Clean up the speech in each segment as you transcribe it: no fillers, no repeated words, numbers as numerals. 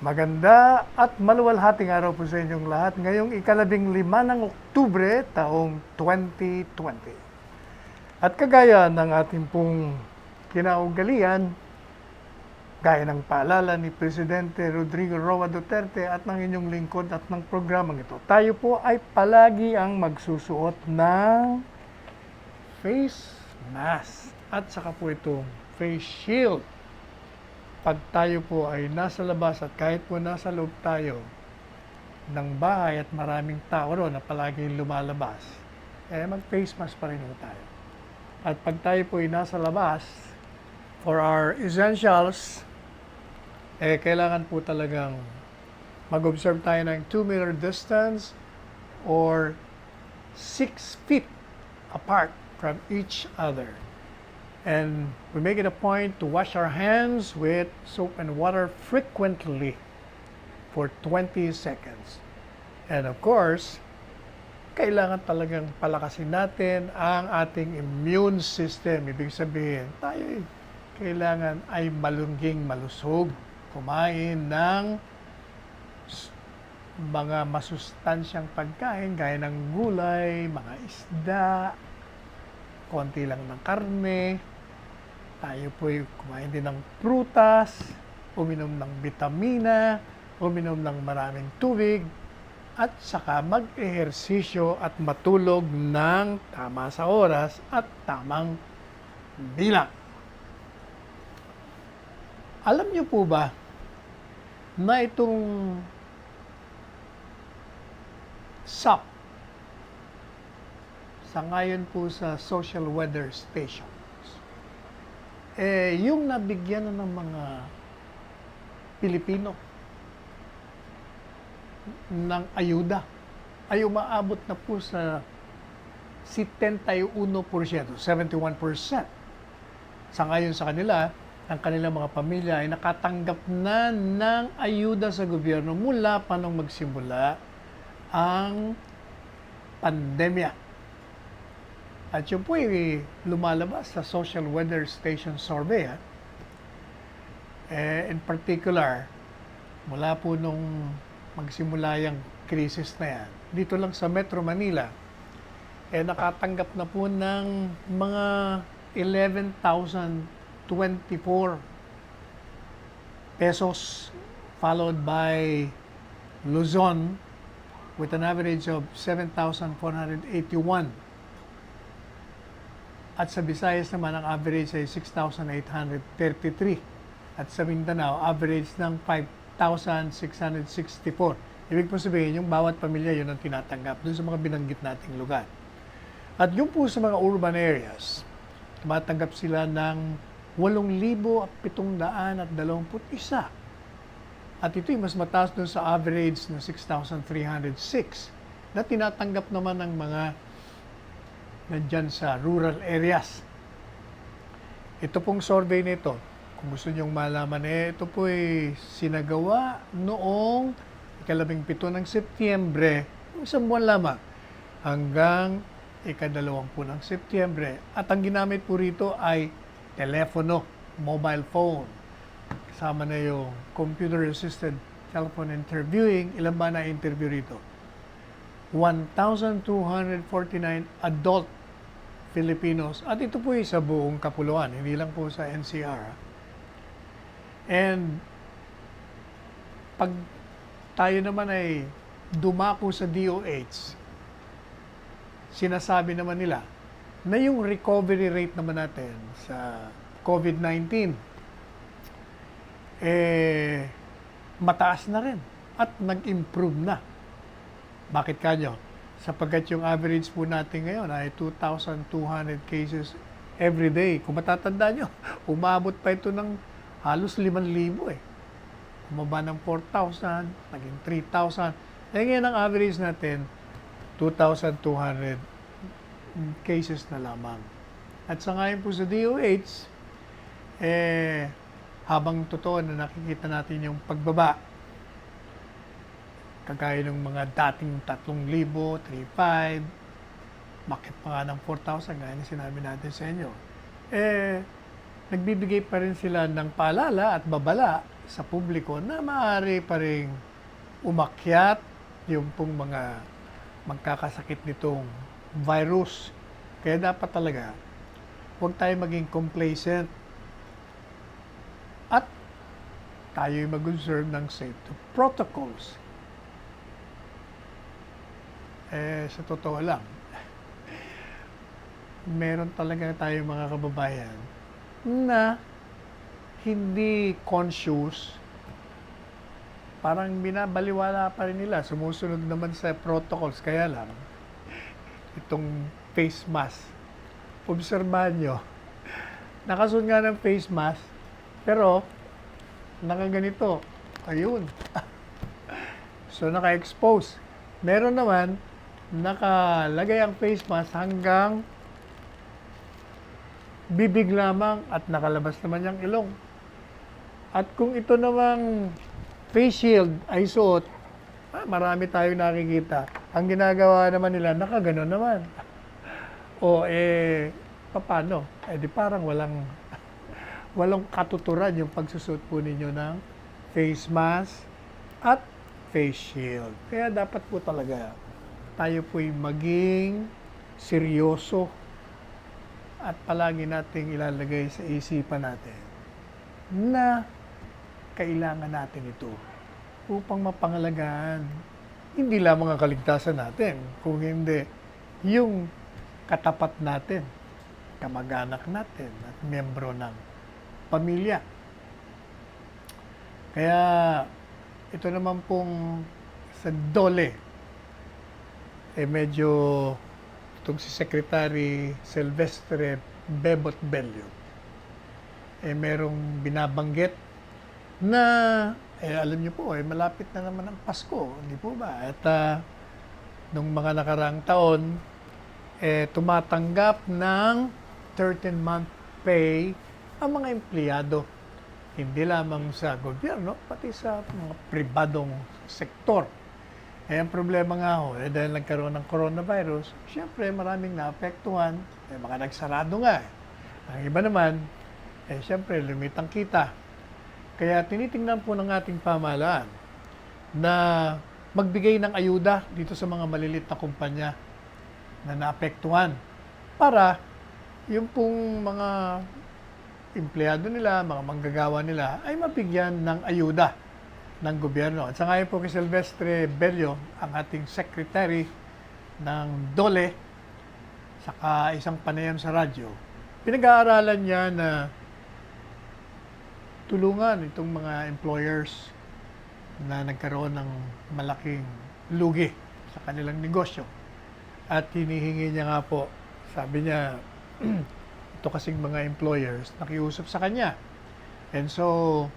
Maganda at maluwalhating araw po sa inyong lahat ngayong ika-15 ng Oktubre taong 2020. At kagaya ng ating pong kinaugalian, gaya ng paalala ni Presidente Rodrigo Roa Duterte at ng inyong lingkod at ng programang ito, tayo po ay palagi ang magsusuot ng face mask at saka po itong face shield. Pag tayo po ay nasa labas at kahit po nasa loob tayo ng bahay at maraming tao ron na palaging lumalabas, mag-face mask pa rin po tayo. At pag tayo po ay nasa labas, for our essentials, kailangan po talagang mag-observe tayo ng 2-meter distance or 6 feet apart from each other. And we make it a point to wash our hands with soap and water frequently for 20 seconds. And of course, kailangan talagang palakasin natin ang ating immune system. Ibig sabihin, tayo kailangan ay malungging malusog, kumain ng mga masustansyang pagkain gaya ng gulay, mga isda, konti lang ng karne. Tayo po'y kumain din ng prutas, uminom ng bitamina, uminom ng maraming tubig, at saka mag-ehersisyo at matulog ng tama sa oras at tamang bilang. Alam niyo po ba na itong SAP, sangayon po sa Social Weather Station, yung nabigyan na ng mga Pilipino ng ayuda ay umaabot na po sa 71%, 71%. Sangayon sa kanila, ang kanilang mga pamilya ay nakatanggap na ng ayuda sa gobyerno mula pa nung magsimula ang pandemya. At yun po ay lumalabas sa Social Weather Station Survey. In particular, mula po nung magsimula yung krisis na yan, dito lang sa Metro Manila, nakatanggap na po ng mga 11,024 pesos, followed by Luzon with an average of 7,481. At sa Visayas naman, ang average ay 6,833. At sa Mindanao, average ng 5,664. Ibig po sabihin, yung bawat pamilya yun ang tinatanggap dun sa mga binanggit nating lugar. At yung po sa mga urban areas, tumatanggap sila ng 8,721. At ito'y mas mataas dun sa average ng 6,306 na tinatanggap naman ng mga nandyan sa rural areas. Ito pong survey nito, kung gusto nyong malaman, ito po ay sinagawa noong 17 ng Setyembre, isang buwan lamang, hanggang 20 ng Setyembre. At ang ginamit po rito ay telepono, mobile phone. Kasama na yung computer-assisted telephone interviewing. Ilan ba na-interview rito? 1,249 adult Filipinos. At ito po ay sa buong kapuluan, hindi lang po sa NCR. And pag tayo naman ay dumako sa DOH, sinasabi naman nila na yung recovery rate naman natin sa COVID-19 mataas na rin at nag-improve na. Bakit kanyo? Sapagkat yung average po natin ngayon ay 2,200 cases every day. Kung matatandaan nyo, umabot pa ito ng halos 5,000 Bumaba ng 4,000, naging 3,000. Ngayon ang average natin, 2,200 cases na lamang. At sa ngayon po sa DOH, habang totoo na nakikita natin yung pagbaba, kagaya ng mga dating 3,000, 3,500, bakit pa nga ng 4,000, gaya na sinabi natin sa inyo, nagbibigay pa rin sila ng paalala at babala sa publiko na maaari pa rin umakyat yung pong mga magkakasakit nitong virus. Kaya dapat talaga huwag tayo maging complacent at tayo'y mag-observe ng safety protocols. Sa totoo lang, meron talaga tayo mga kababayan na hindi conscious, parang binabaliwala pa rin nila, sumusunod naman sa protocols. Kaya lang, itong face mask, obserbahan nyo, nakasunod nga ng face mask, pero nakaganito, ayun. So, naka-expose. Meron naman, nakalagay ang face mask hanggang bibig lamang at nakalabas naman yung ilong. At kung ito namang face shield ay suot, marami tayong nakikita. Ang ginagawa naman nila, nakaganon naman. Paano? Di parang walang katuturan yung pagsusuot po ninyo ng face mask at face shield. Kaya dapat po talaga tayo po'y maging seryoso at palagi nating ilalagay sa isipan natin na kailangan natin ito upang mapangalagaan hindi lamang ang kaligtasan natin, kung hindi yung katapat natin, kamag-anak natin at miyembro ng pamilya. Kaya ito naman pong sa DOLE, medyo itong si Secretary Silvestre Bebot Bello, merong binabanggit na, alam niyo po, malapit na naman ang Pasko, hindi po ba? At nung mga nakaraang taon, tumatanggap ng 13-month pay ang mga empleyado. Hindi lamang sa gobyerno, pati sa mga pribadong sektor. Ang problema nga dahil nagkaroon ng coronavirus, siyempre maraming naapektuhan, mga nagsarado nga. Ang iba naman, siyempre lumitang kita. Kaya tinitingnan po ng ating pamahalaan na magbigay ng ayuda dito sa mga malilit na kumpanya na naapektuhan para yung pong mga empleyado nila, mga manggagawa nila ay mabigyan ng ayuda ng gobyerno. At sa ngayon po kay Silvestre Bello, ang ating secretary ng DOLE, saka isang panayam sa radyo, pinag-aaralan niya na tulungan itong mga employers na nagkaroon ng malaking lugi sa kanilang negosyo. At hinihingi niya nga po, sabi niya, ito kasing mga employers nakiusap sa kanya. And so,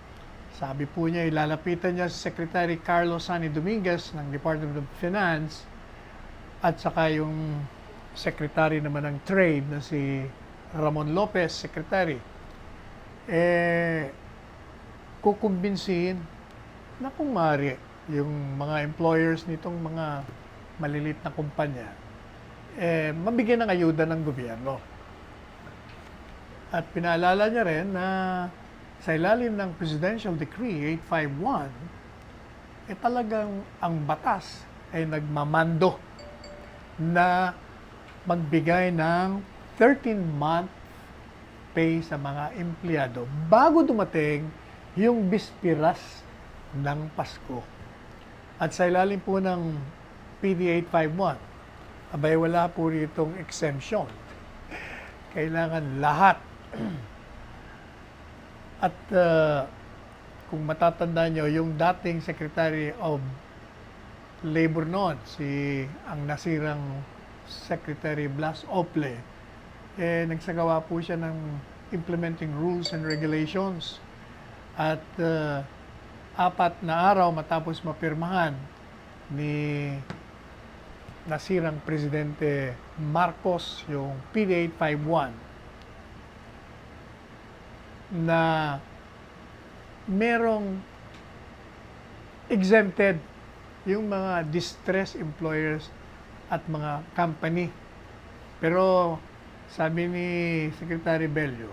sabi po niya, ilalapitan niya si Secretary Carlos Sani Dominguez ng Department of Finance at saka yung Secretary naman ng Trade na si Ramon Lopez, Secretary. Kukumbinsihin na kung maaari yung mga employers nitong mga malilit na kumpanya, mabigyan ng ayuda ng gobyerno. At pinaalala niya rin na sa ilalim ng Presidential Decree 851, talagang ang batas ay nagmamando na magbigay ng 13-month pay sa mga empleyado bago dumating yung bispiras ng Pasko. At sa ilalim po ng PD 851, abay wala po ritong exemption. Kailangan lahat. At kung matatandaan nyo, yung dating Secretary of Labor noon, ang nasirang Secretary Blas Ople, nagsagawa po siya ng implementing rules and regulations. At 4 na araw matapos mapirmahan ni nasirang Presidente Marcos yung PD 851, na merong exempted yung mga distressed employers at mga company. Pero sabi ni Secretary Bello,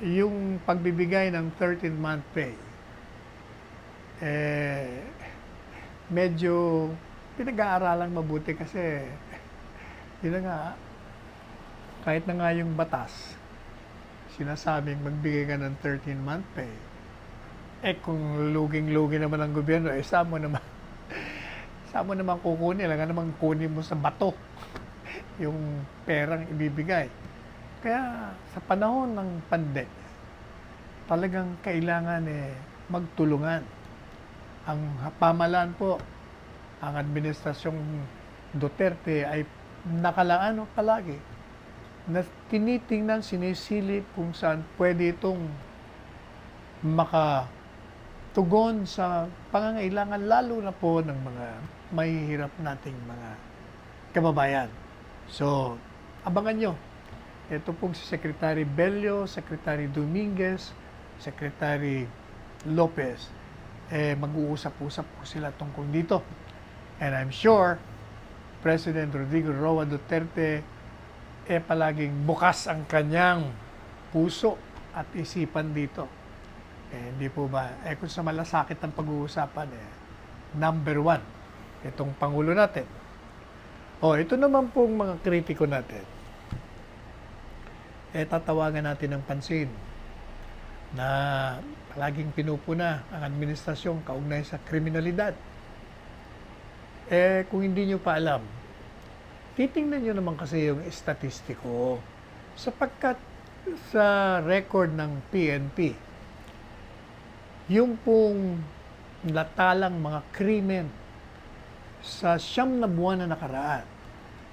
yung pagbibigay ng 13-month pay, medyo pinag-aaralang mabuti kasi yun na nga, kahit na nga yung batas, sinasabing magbigay ka ng 13-month pay. Kung luging-lugi naman ang gobyerno, saan mo naman, saan mo naman kukunin? Lang naman kunin mo sa bato yung perang ibibigay. Kaya sa panahon ng pandemya, talagang kailangan magtulungan. Ang pamahalaan po, ang administrasyong Duterte ay nakalaan palagi na tinitingnan, sinisilip kung saan pwede itong makatugon sa pangangailangan lalo na po ng mga mahihirap nating mga kababayan. So, abangan nyo. Ito pong si Secretary Bello, Secretary Dominguez, Secretary Lopez, mag-uusap-usap po sila tungkol dito. And I'm sure, President Rodrigo Roa Duterte, palaging bukas ang kanyang puso at isipan dito. Hindi po ba, kung sa malasakit ang pag-uusapan, number one, itong Pangulo natin. Ito naman pong mga kritiko natin. Tatawagan natin ng pansin na palaging pinupuna ang administrasyon kaugnay sa kriminalidad. Kung hindi nyo pa alam, titingnan nyo naman kasi yung estatistiko sapagkat sa record ng PNP, yung pong natalang mga krimen sa 9 na buwan na nakaraan,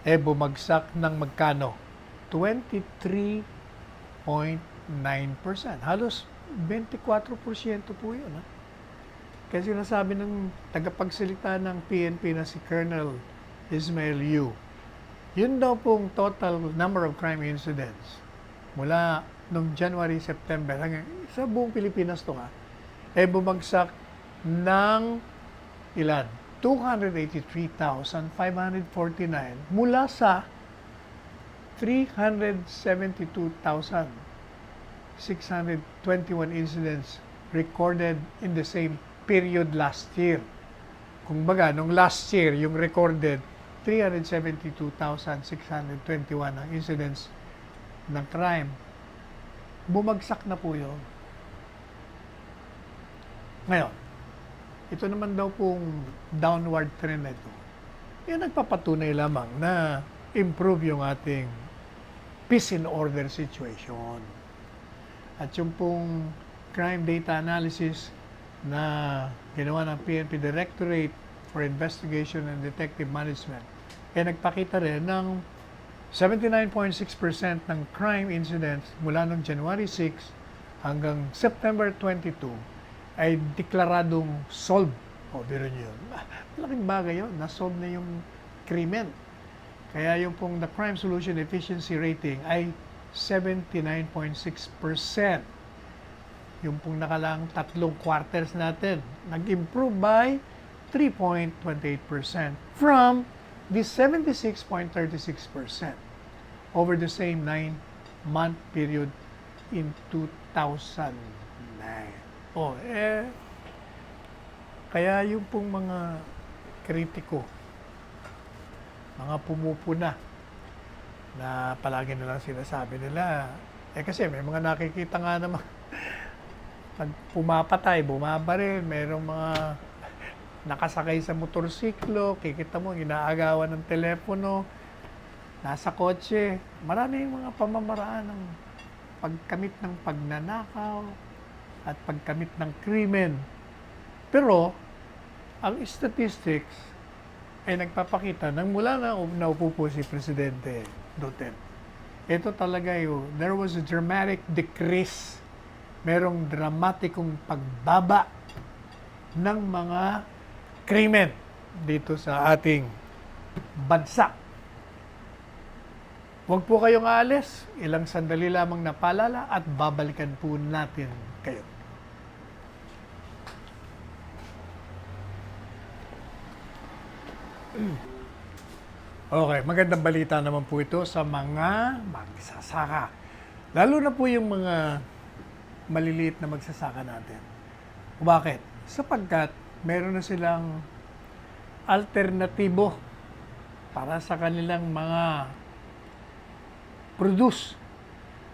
bumagsak ng magkano? 23.9%. Halos 24% po yun. Kasi sinasabi ng tagapagsalita ng PNP na si Colonel Ismael Yu, yun daw pong total number of crime incidents mula noong January, September, hanggang sa buong Pilipinas to bumagsak ng ilan? 283,549 mula sa 372,621 incidents recorded in the same period last year. Kung baga, nung last year, yung recorded 372,621 ang incidents ng crime, bumagsak na po yun. Ngayon, ito naman daw pong downward trend na ito. Yan nagpapatunay lamang na improve yung ating peace and order situation. At yung pong crime data analysis na ginawa ng PNP Directorate for Investigation and Detective Management, nagpakita rin ng 79.6% ng crime incidents mula noong January 6 hanggang September 22 ay deklaradong solved. Biro nyo yun. Malaking bagay yun. Na-solve na yung krimen. Kaya yung pong the crime solution efficiency rating ay 79.6%. Yung pong nakalang 3 quarters natin, nag-improve by 3.28% from the 76.36% over the same 9-month period in 2009. Kaya yung pong mga kritiko, mga pumupuna na palagi nilang sinasabi nila, kasi may mga nakikita nga naman pag pumapatay, bumabaril, mayroong mga nakasakay sa motorsiklo, kikita mo, inaagawan ng telepono, nasa kotse, marami yung mga pamamaraan ng pagkamit ng pagnanakaw at pagkamit ng krimen. Pero, ang statistics ay nagpapakita nang mula na naupo po si Presidente Duterte. Ito talaga there was a dramatic decrease. Merong dramatikong pagbaba ng mga krimen dito sa ating bansa. Huwag po kayong aalis. Ilang sandali lamang na paalala at babalikan po natin kayo. Okay, magandang balita naman po ito sa mga magsasaka. Lalo na po yung mga maliliit na magsasaka natin. Bakit? Sapagkat meron na silang alternatibo para sa kanilang mga produce.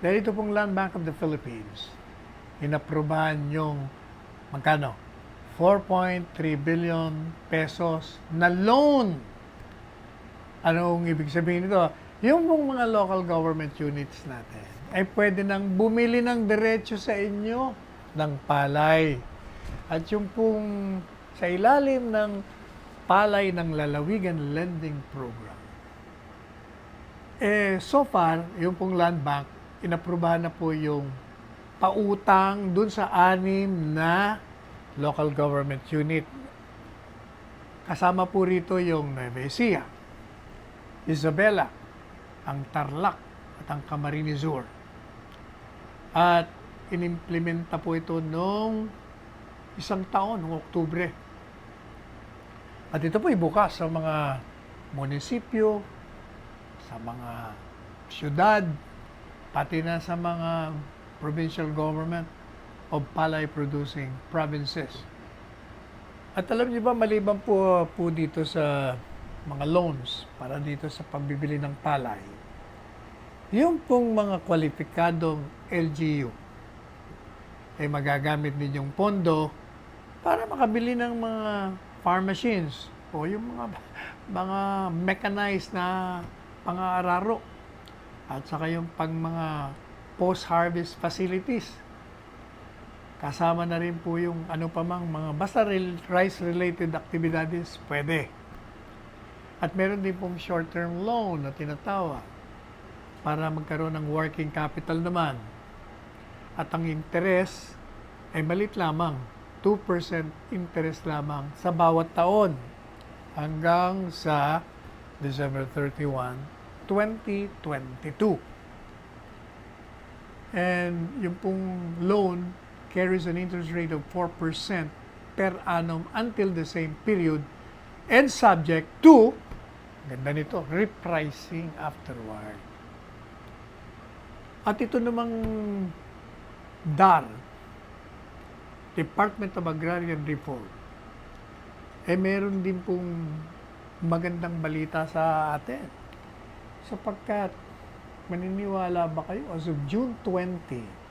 Dahil ito pong Land Bank of the Philippines, inaprubahan yung magkano? 4.3 billion pesos na loan. Anong ibig sabihin nito? Yung pong mga local government units natin ay pwede nang bumili ng diretso sa inyo ng palay. At yung pong sa ilalim ng palay ng lalawigan lending program. So far, yung pong Land Bank, inaprubahan na po yung pautang dun sa 6 na local government unit. Kasama po rito yung Nueva Ecija, Isabela, ang Tarlac at ang Camarines Sur. At inimplementa po ito noong 1 taon, noong Oktubre. At ito po ibukas sa mga munisipyo, sa mga syudad, pati na sa mga provincial government of palay-producing provinces. At alam niyo ba, maliban po dito sa mga loans para dito sa pagbibili ng palay, yung pong mga kwalipikadong LGU ay magagamit ninyong pondo para makabili ng mga farm machines o yung mga mechanized na pang-aararo at saka yung mga post-harvest facilities. Kasama na rin po yung ano pa mang mga basta rice-related activities, pwede. At meron din pong short-term loan na tinatawag para magkaroon ng working capital naman. At ang interest ay malit lamang, 2% interest lamang sa bawat taon hanggang sa December 31, 2022. And yung pong loan carries an interest rate of 4% per annum until the same period and subject to, ganda nito, repricing afterward. At ito namang DAR, Department of Agrarian Reform, meron din pong magandang balita sa atin. Sapagkat, maniniwala ba kayo, as of June 20,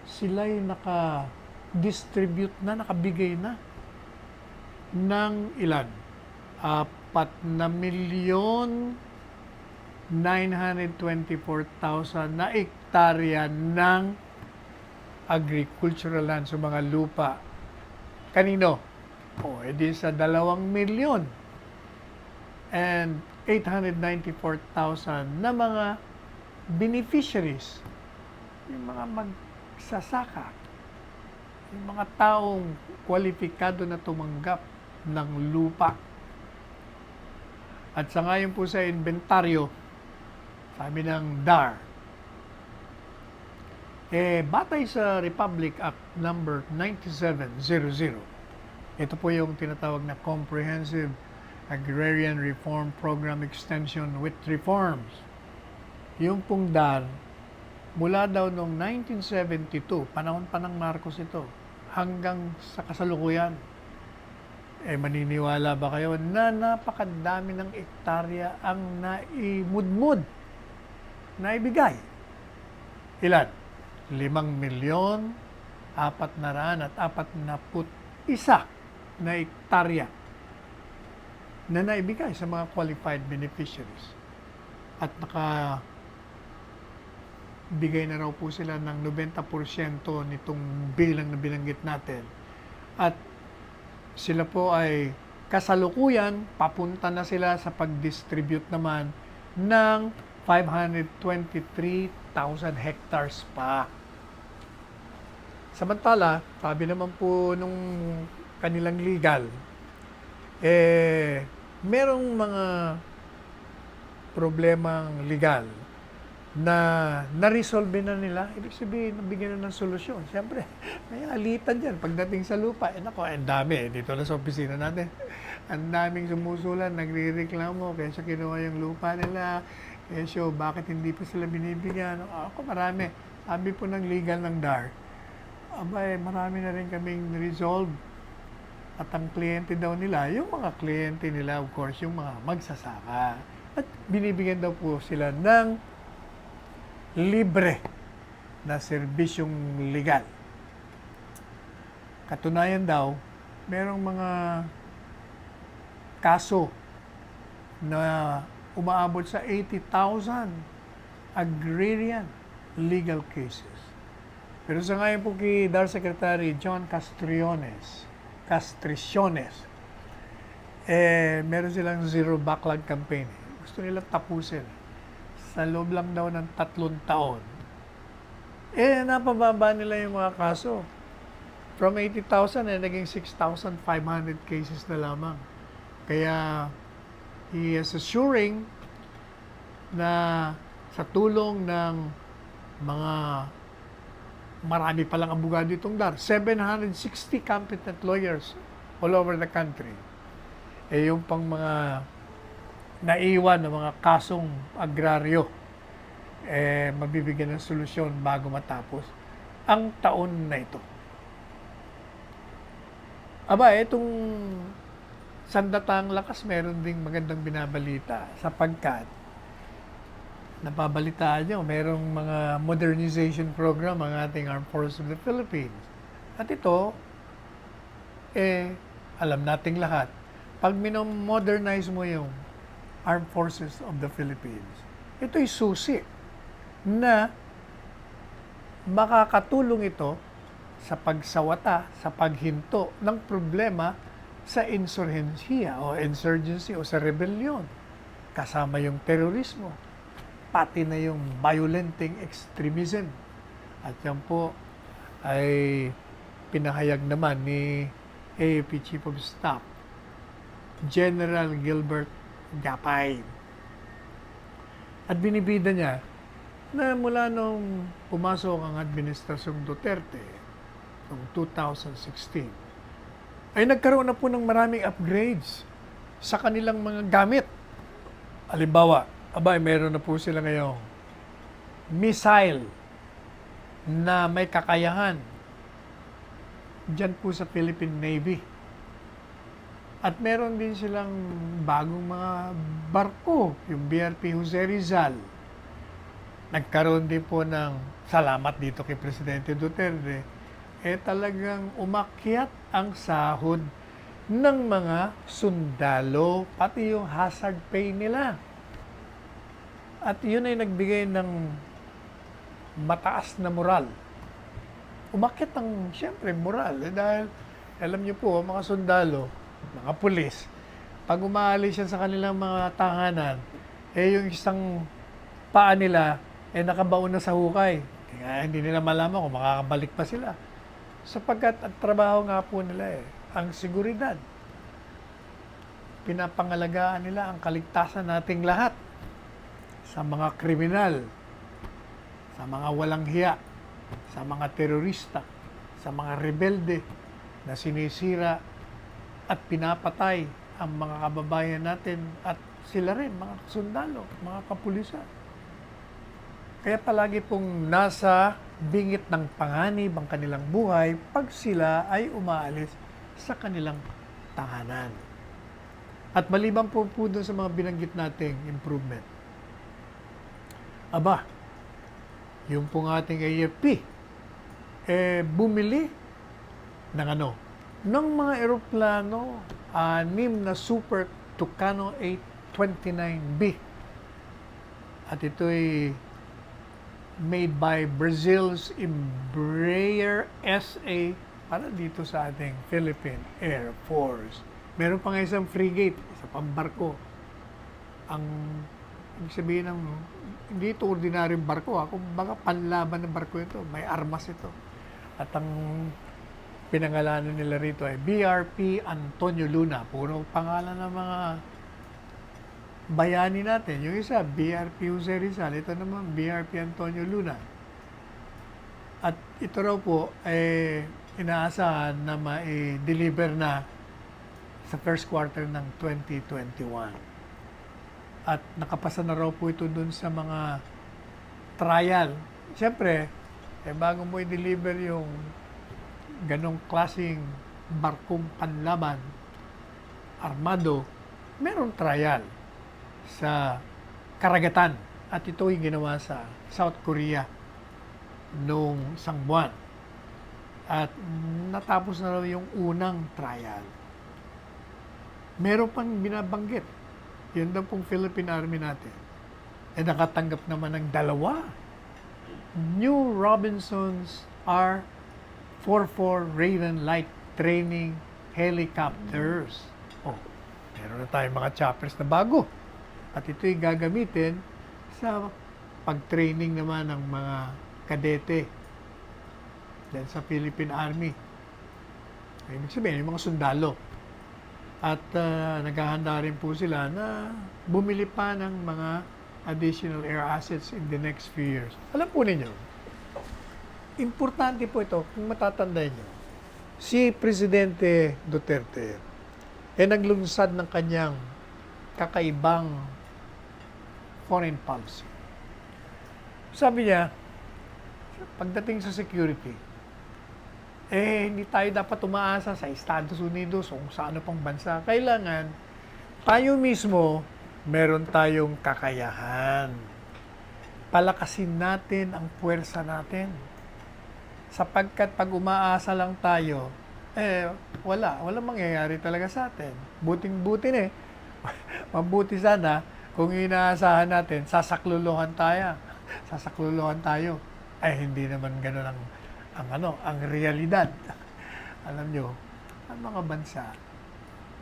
sila'y naka-distribute na, nakabigay na ng ilan? 4,924,000 na ektarya ng agricultural land sa mga lupa. Kanino? Edi sa 2,000,000 and 894,000 na mga beneficiaries, yung mga magsasaka, yung mga taong kwalipikado na tumanggap ng lupa. At sa ngayon po sa inventaryo, sabi ng DAR, batay sa Republic Act number 9700, ito po yung tinatawag na Comprehensive Agrarian Reform Program Extension with Reforms. Yung pong DAR, mula daw noong 1972, panahon pa ng Marcos ito, hanggang sa kasalukuyan, maniniwala ba kayo na napakadami ng ektarya ang naimudmud, naibigay? Ilan? 5,441,000 na ektarya na naibigay sa mga qualified beneficiaries. At nakabigay na raw po sila ng 90% nitong bilang na binanggit natin. At sila po ay kasalukuyan, papunta na sila sa pag-distribute naman ng 523,000 hectares pa. Samantala, sabi naman po nung kanilang legal, merong mga problemang legal na na-resolve na nila. Ibig sabihin, nabigyan na ng solusyon. Siyempre, may alitan dyan. Pagdating sa lupa, ang dami. Dito na sa opisina natin. Ang daming sumusulan, nagre-reklamo, kaysa kinuha yung lupa nila. Bakit hindi pa sila binibigyan? Ako marami. Sabi po ng legal ng DAR, abay, marami na rin kaming resolve. At ang kliyente daw nila, yung mga kliyente nila, of course, yung mga magsasaka. At binibigyan daw po sila ng libre na serbisyong legal. Katunayan daw, merong mga kaso na umaabot sa 80,000 agrarian legal cases. Pero sa ngayon po kay DAR Secretary John Castriciones, meron silang zero backlog campaign. Gusto nilang tapusin. Sa loob lang daw ng 3 taon. Napababa nila yung mga kaso. From 80,000, naging 6,500 cases na lamang. Kaya, he is assuring na sa tulong ng mga marami palang abogado itong DAR, 760 competent lawyers all over the country. Yung pang mga naiwan ng mga kasong agraryo, mabibigyan ng solusyon bago matapos ang taon na ito. Aba, itong Sandatang Lakas, meron ding magandang binabalita sapagkat napabalitaan nyo, merong mga modernization program ang ating Armed Forces of the Philippines. At ito, alam nating lahat, pag modernize mo yung Armed Forces of the Philippines, ito'y susi na makakatulong ito sa pagsawata, sa paghinto ng problema sa insurgency o sa rebellion. Kasama yung terorismo, pati na yung violenting extremism. At yan po ay pinahayag naman ni AFP Chief of Staff, General Gilbert Gapay. At binibida niya na mula nung pumasok ang Administrasyong Duterte noong 2016, ay nagkaroon na po ng maraming upgrades sa kanilang mga gamit. Halimbawa, meron na po sila ngayong missile na may kakayahan dyan po sa Philippine Navy. At meron din silang bagong mga barko, yung BRP Jose Rizal. Nagkaroon din po ng salamat dito kay Presidente Duterte. Talagang umakyat ang sahod ng mga sundalo, pati yung hazard pay nila. At yun ay nagbigay ng mataas na moral. Umakyat ang, siyempre, moral. Dahil, alam niyo po, mga sundalo, mga pulis, pag umaalis yan sa kanilang mga tahanan, yung isang paa nila, nakabaon na sa hukay. Kaya hindi nila malaman kung makakabalik pa sila. Sapagkat ang trabaho nga po nila ang seguridad. Pinapangalagaan nila ang kaligtasan nating lahat sa mga kriminal, sa mga walang hiya, sa mga terorista, sa mga rebelde na sinisira at pinapatay ang mga kababayan natin at sila rin, mga sundalo, mga kapulisan. Kaya palagi pong nasa bingit ng panganib ang kanilang buhay pag sila ay umaalis sa kanilang tahanan. At maliban po doon sa mga binanggit nating improvement, yung pong ating AFP, bumili ng ng mga eroplano, 6 na Super Tucano 829B. At ito'y made by Brazil's Embraer SA para dito sa ating Philippine Air Force. Meron pa nga isang frigate, isa pang barko. Ang ibig sabihin ng hindi ito ordinaryong barko. Kumbaga panlaban ng barko ito. May armas ito. At ang pinangalanan nila rito ay BRP Antonio Luna. Puro pangalan ng mga bayani natin. Yung isa, BRP Jose Rizal. Ito naman, BRP Antonio Luna. At ito raw po, inaasahan na ma-deliver na sa first quarter ng 2021. At nakapasa na raw po ito dun sa mga trial. Siyempre, bago mo i-deliver yung ganong klaseng barkong panlaban, armado, meron trial sa karagatan. At ito ay ginawa sa South Korea noong isang buwan. At natapos na raw yung unang trial. Meron pang binabanggit. Yun daw pong Philippine Army natin. Nakatanggap naman ng 2 New Robinsons R-44 Raven Light Training Helicopters. Meron na tayong mga choppers na bago. At ito'y gagamitin sa pag-training naman ng mga kadete dahil sa Philippine Army. Ibig sabihin, yung mga sundalo. At naghahanda rin po sila na bumili pa ng mga additional air assets in the next few years. Alam po ninyo, importante po ito, kung matatandaan nyo, si Presidente Duterte naglunsad ng kanyang kakaibang foreign policy. Sabi niya, pagdating sa security, hindi tayo dapat umaasa sa Estados Unidos o sa ano pang bansa. Kailangan tayo mismo meron tayong kakayahan. Palakasin natin ang puwersa natin. Sapagkat pag umaasa lang tayo, walang mangyayari talaga sa atin. Buting-buti mabuti sana kung inaasahan natin, sasakluluhan tayo. Hindi naman gano'n ang realidad. Alam nyo, ang mga bansa,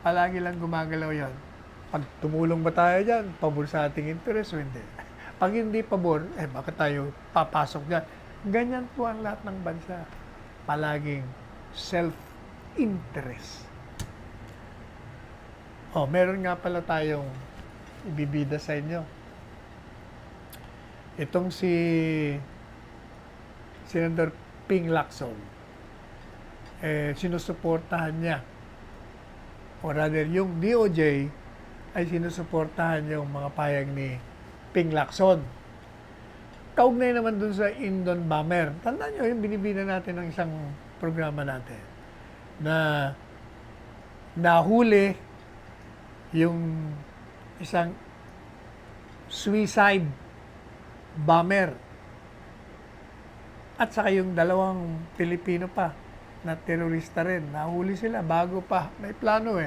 palagi lang gumagalaw yan. Pag tumulong ba tayo dyan, pabor sa ating interest o hindi? Pag hindi pabor, bakit tayo papasok dyan? Ganyan po ang lahat ng bansa. Palaging self-interest. Meron nga pala tayong ibibida sa inyo. Itong si Senator Ping Lacson, sinusuportahan niya. O rather, yung DOJ ay sinusuportahan yung mga payag ni Ping Lacson. Kaugnay naman dun sa Indon Bomber. Tandaan nyo, yung binibina natin ng isang programa natin na nahuli yung isang suicide bomber at saka yung 2 Pilipino pa na terorista rin. Nahuli sila bago pa. May plano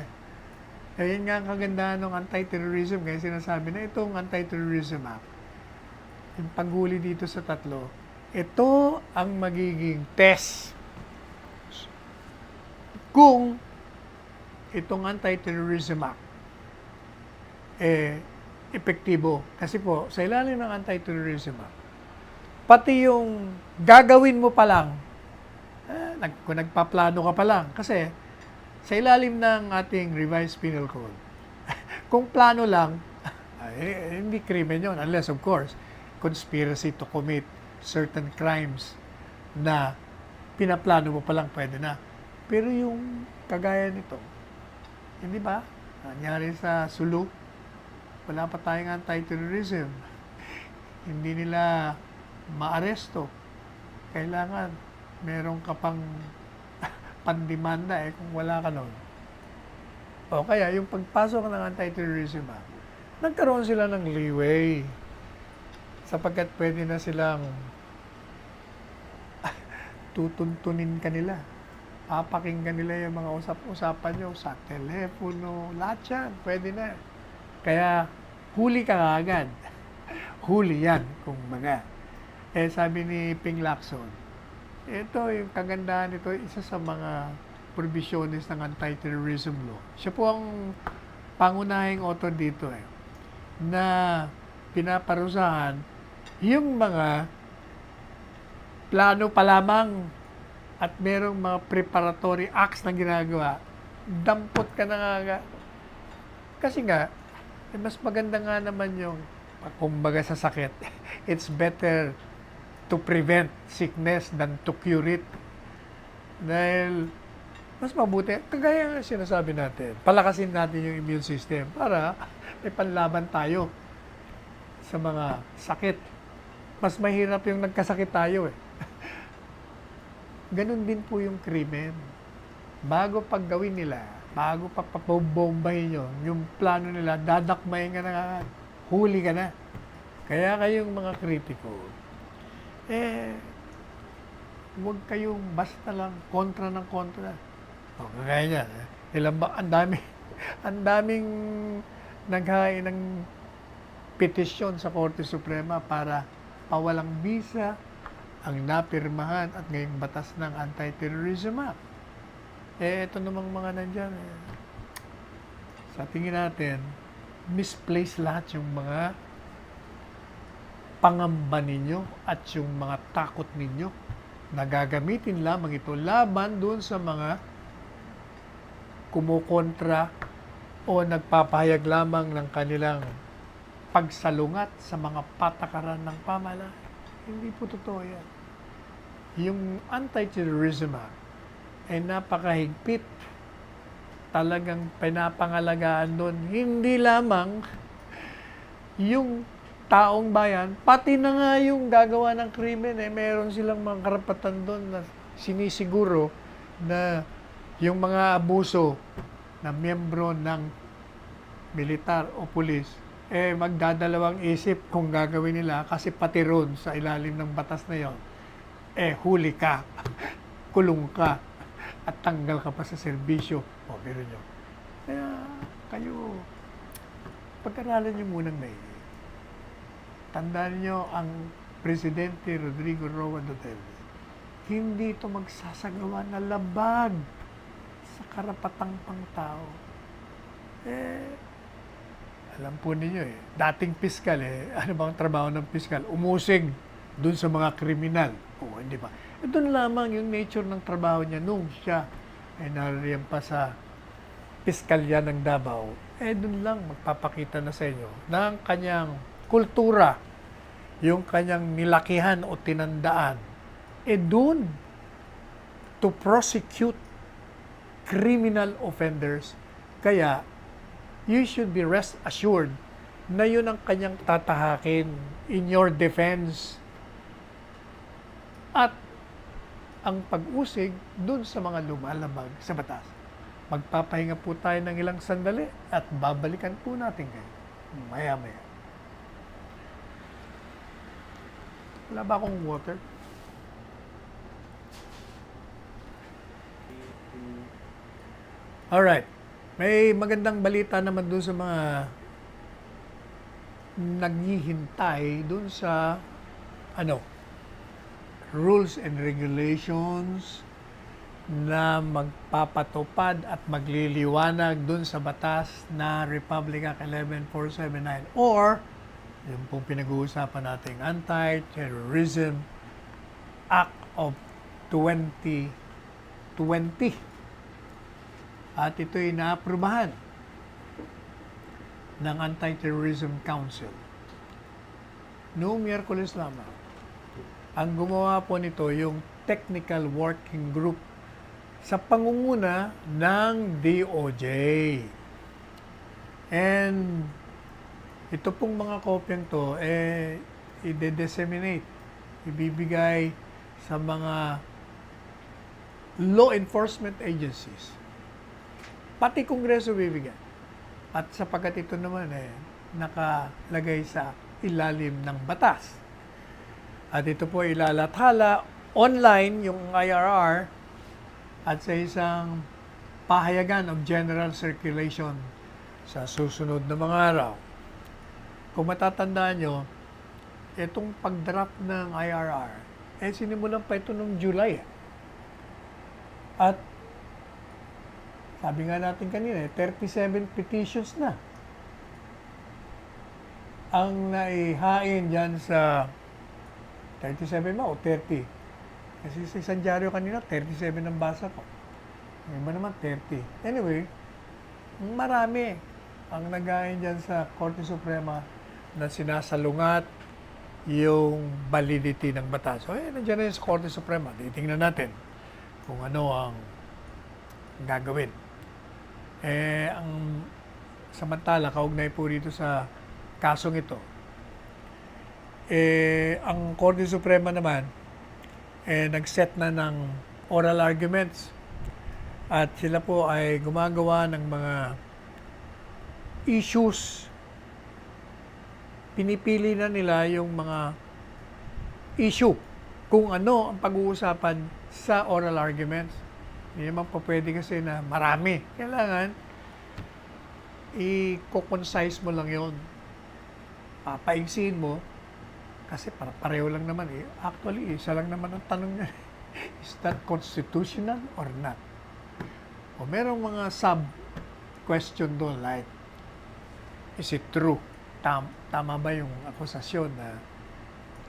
yun nga ang kagandahan ng anti-terrorism. Kaya sinasabi na itong anti-terrorism act, yung paghuli dito sa 3, ito ang magiging test kung itong anti-terrorism act epektibo. Kasi po, sa ilalim ng anti-terrorism act, pati yung gagawin mo pa lang, kung nagpaplano ka pa lang, kasi sa ilalim ng ating revised penal code, kung plano lang, hindi krimen yun, unless of course, conspiracy to commit certain crimes na pinaplano mo pa lang, pwede na. Pero yung kagaya nito, hindi ba? Nangyari sa Sulu, wala pa tayong anti-terrorism. Hindi nila maaresto. Kailangan meron ka pang pandemanda kung wala ka nun. O kaya yung pagpasok ng anti-terrorism nagkaroon sila ng leeway sapagkat pwede na silang tutuntunin kanila. Papakinggan nila yung mga usap-usapan nyo sa telepono, lahat yan, pwede na. Kaya huli ka agad. Huli yan, kung baga. Sabi ni Ping Lacson, ito, yung kagandahan nito, isa sa mga provisiones ng anti-terrorism law. Siya po ang pangunahing author dito na pinaparusahan yung mga plano pa lamang at merong mga preparatory acts na ginagawa, dampot ka na nga. Kasi nga, mas maganda nga naman yung, kumbaga sa sakit, it's better to prevent sickness than to cure it. Dahil mas mabuti, kagaya nga sinasabi natin, palakasin natin yung immune system para may panlaban tayo sa mga sakit. Mas mahirap yung nagkasakit tayo ganun din po yung krimen. Bago paggawin nila, bago pa papabombahin yun, yung plano nila, dadakmayin ka na, huli ka na. Kaya kayong mga kritiko, huwag kayong basta lang kontra ng kontra. O, kagaya niyan, ilan ba, ang daming naghain ng petisyon sa Korte Suprema para pawalang bisa ang napirmahan at ngayong batas ng Anti-Terrorism Act. Ito namang mga nandyan, sa tingin natin, misplaced lahat yung mga pangamba ninyo at yung mga takot ninyo na gagamitin lamang ito laban doon sa mga kumukontra o nagpapahayag lamang ng kanilang pagsalungat sa mga patakaran ng pamahalaan. Hindi po totoo yan. Yung Anti-Terrorism Act ay napakahigpit. Talagang pinapangalagaan doon. Hindi lamang yung taong bayan, pati na nga yung gagawa ng krimen, meron silang mga karapatan doon na sinisiguro na yung mga abuso na miyembro ng militar o pulis, magdadalawang isip kung gagawin nila kasi pati ron sa ilalim ng batas na yon, huli ka, kulong ka, at tanggal ka pa sa serbisyo. O, pero nyo. Kaya kayo, pag-aralan nyo munang maigi. Tandaan nyo ang Presidente Rodrigo Roa Duterte. Hindi ito magsasagawa na labag sa karapatang pangtao. Alam po ninyo dating piskal ano bang trabaho ng piskal? Umusig dun sa mga kriminal. O, hindi ba? Doon lamang yung nature ng trabaho niya nung siya ay naririyan pa sa piskalya ng Davao. Doon lang magpapakita na sa inyo ng kanyang kultura, yung kanyang nilakihan o tinandaan. Doon to prosecute criminal offenders. Kaya, you should be rest assured na yun ang kanyang tatahakin in your defense. At ang pag-usig dun sa mga lumalabag sa batas. Magpapahinga po tayo ng ilang sandali at babalikan po natin kayo maya-maya. Wala ba akong water? Alright. May magandang balita naman dun sa mga naghihintay dun sa rules and regulations na magpapatupad at magliliwanag dun sa batas na Republic Act 11479 or yung pong pinag-uusapan nating Anti-Terrorism Act of 2020. At ito'y naaprubahan ng Anti-Terrorism Council noong Miyerkules lamang. Ang gumawa po nito yung Technical Working Group sa pangunguna ng DOJ. And ito pong mga kopyang to, i-disseminate, ibibigay sa mga law enforcement agencies. Pati Kongreso bibigyan. At sapagkat ito naman nakalagay sa ilalim ng batas. At ito po ilalathala online yung IRR at sa isang pahayagan of general circulation sa susunod na mga araw. Kung matatandaan nyo, itong pag-draft ng IRR, sinimulan pa ito noong July. At sabi nga natin kanina, 37 petitions na ang naihain dyan sa 37 ba o 30? Kasi sa isang dyaryo kanina, 37 ang basa ko. Yung iba naman, 30. Anyway, marami ang nagain dyan sa Korte Suprema na sinasalungat yung validity ng batas. So, nandiyan na yung sa Korte Suprema. Titingnan natin kung ano ang gagawin. Ang samantala, kaugnay po dito sa kasong ito, ang Korte Suprema naman, nag-set na ng oral arguments. At sila po ay gumagawa ng mga issues. Pinipili na nila yung mga issue kung ano ang pag-uusapan sa oral arguments. Hindi naman po pwede kasi na marami. Kailangan i-concise mo lang yon. Papaigsiin mo kasi pareho lang naman eh. Actually, isa lang naman ang tanong niya. Is that constitutional or not? O merong mga sub-question doon like, is it true? Tama ba yung akusasyon na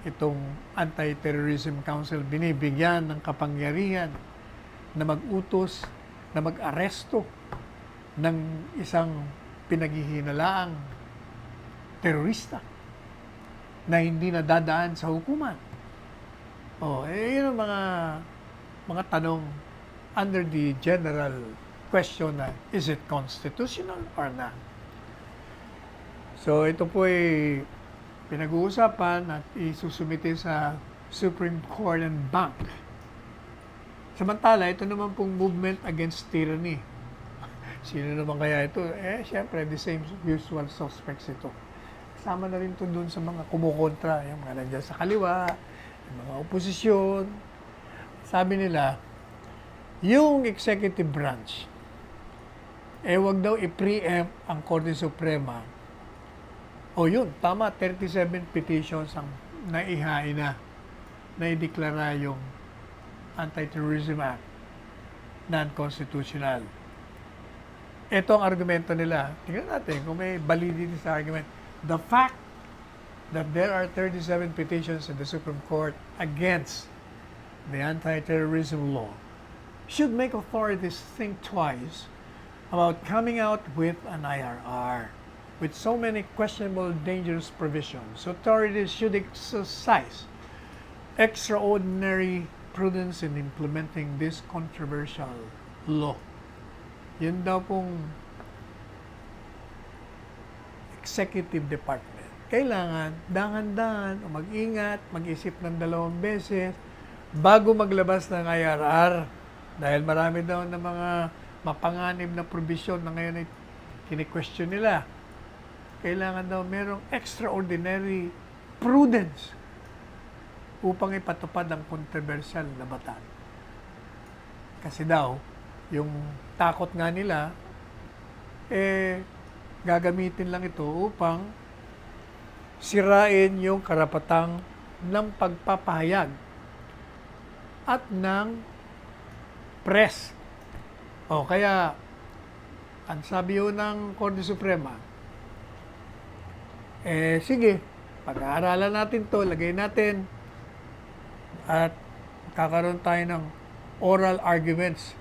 itong Anti-Terrorism Council binibigyan ng kapangyarihan na mag-utos, na mag-aresto ng isang pinaghihinalaang terorista na hindi nadadaan sa hukuman? Yun ang mga tanong under the general question na, is it constitutional or not? So, ito po ay pinag-uusapan at isusumite sa Supreme Court and Bank. Samantala, ito naman pong movement against tyranny. Sino naman kaya ito? Siyempre, the same usual suspects ito. Kasama na rin ito dun sa mga kumukontra, yung mga nandiyan sa kaliwa, yung mga oposisyon. Sabi nila, yung executive branch, wag daw i-preempt ang Korte Suprema. Yun, tama, 37 petitions ang naihain na ideklara yung Anti-Terrorism Act non-constitutional. Ito ang argumento nila. Tingnan natin kung may validity sa argument. The fact that there are 37 petitions in the Supreme Court against the anti-terrorism law should make authorities think twice about coming out with an IRR. With so many questionable, dangerous provisions, authorities should exercise extraordinary prudence in implementing this controversial law. Yun daw pong executive department. Kailangan dahan-dahan o mag-ingat, mag-isip ng 2 beses bago maglabas ng IRR. Dahil marami daw na mga mapanganib na provision na ngayon ay kini-question nila. Kailangan daw merong extraordinary prudence upang ipatupad ang controversial na batas. Kasi daw, yung takot nga nila, gagamitin lang ito upang sirain yung karapatang ng pagpapahayag at ng press. Kaya, ang sabi yun ng Korte Suprema, sige, pag-aaralan natin to, lagay natin, at kakaroon tayo ng oral arguments.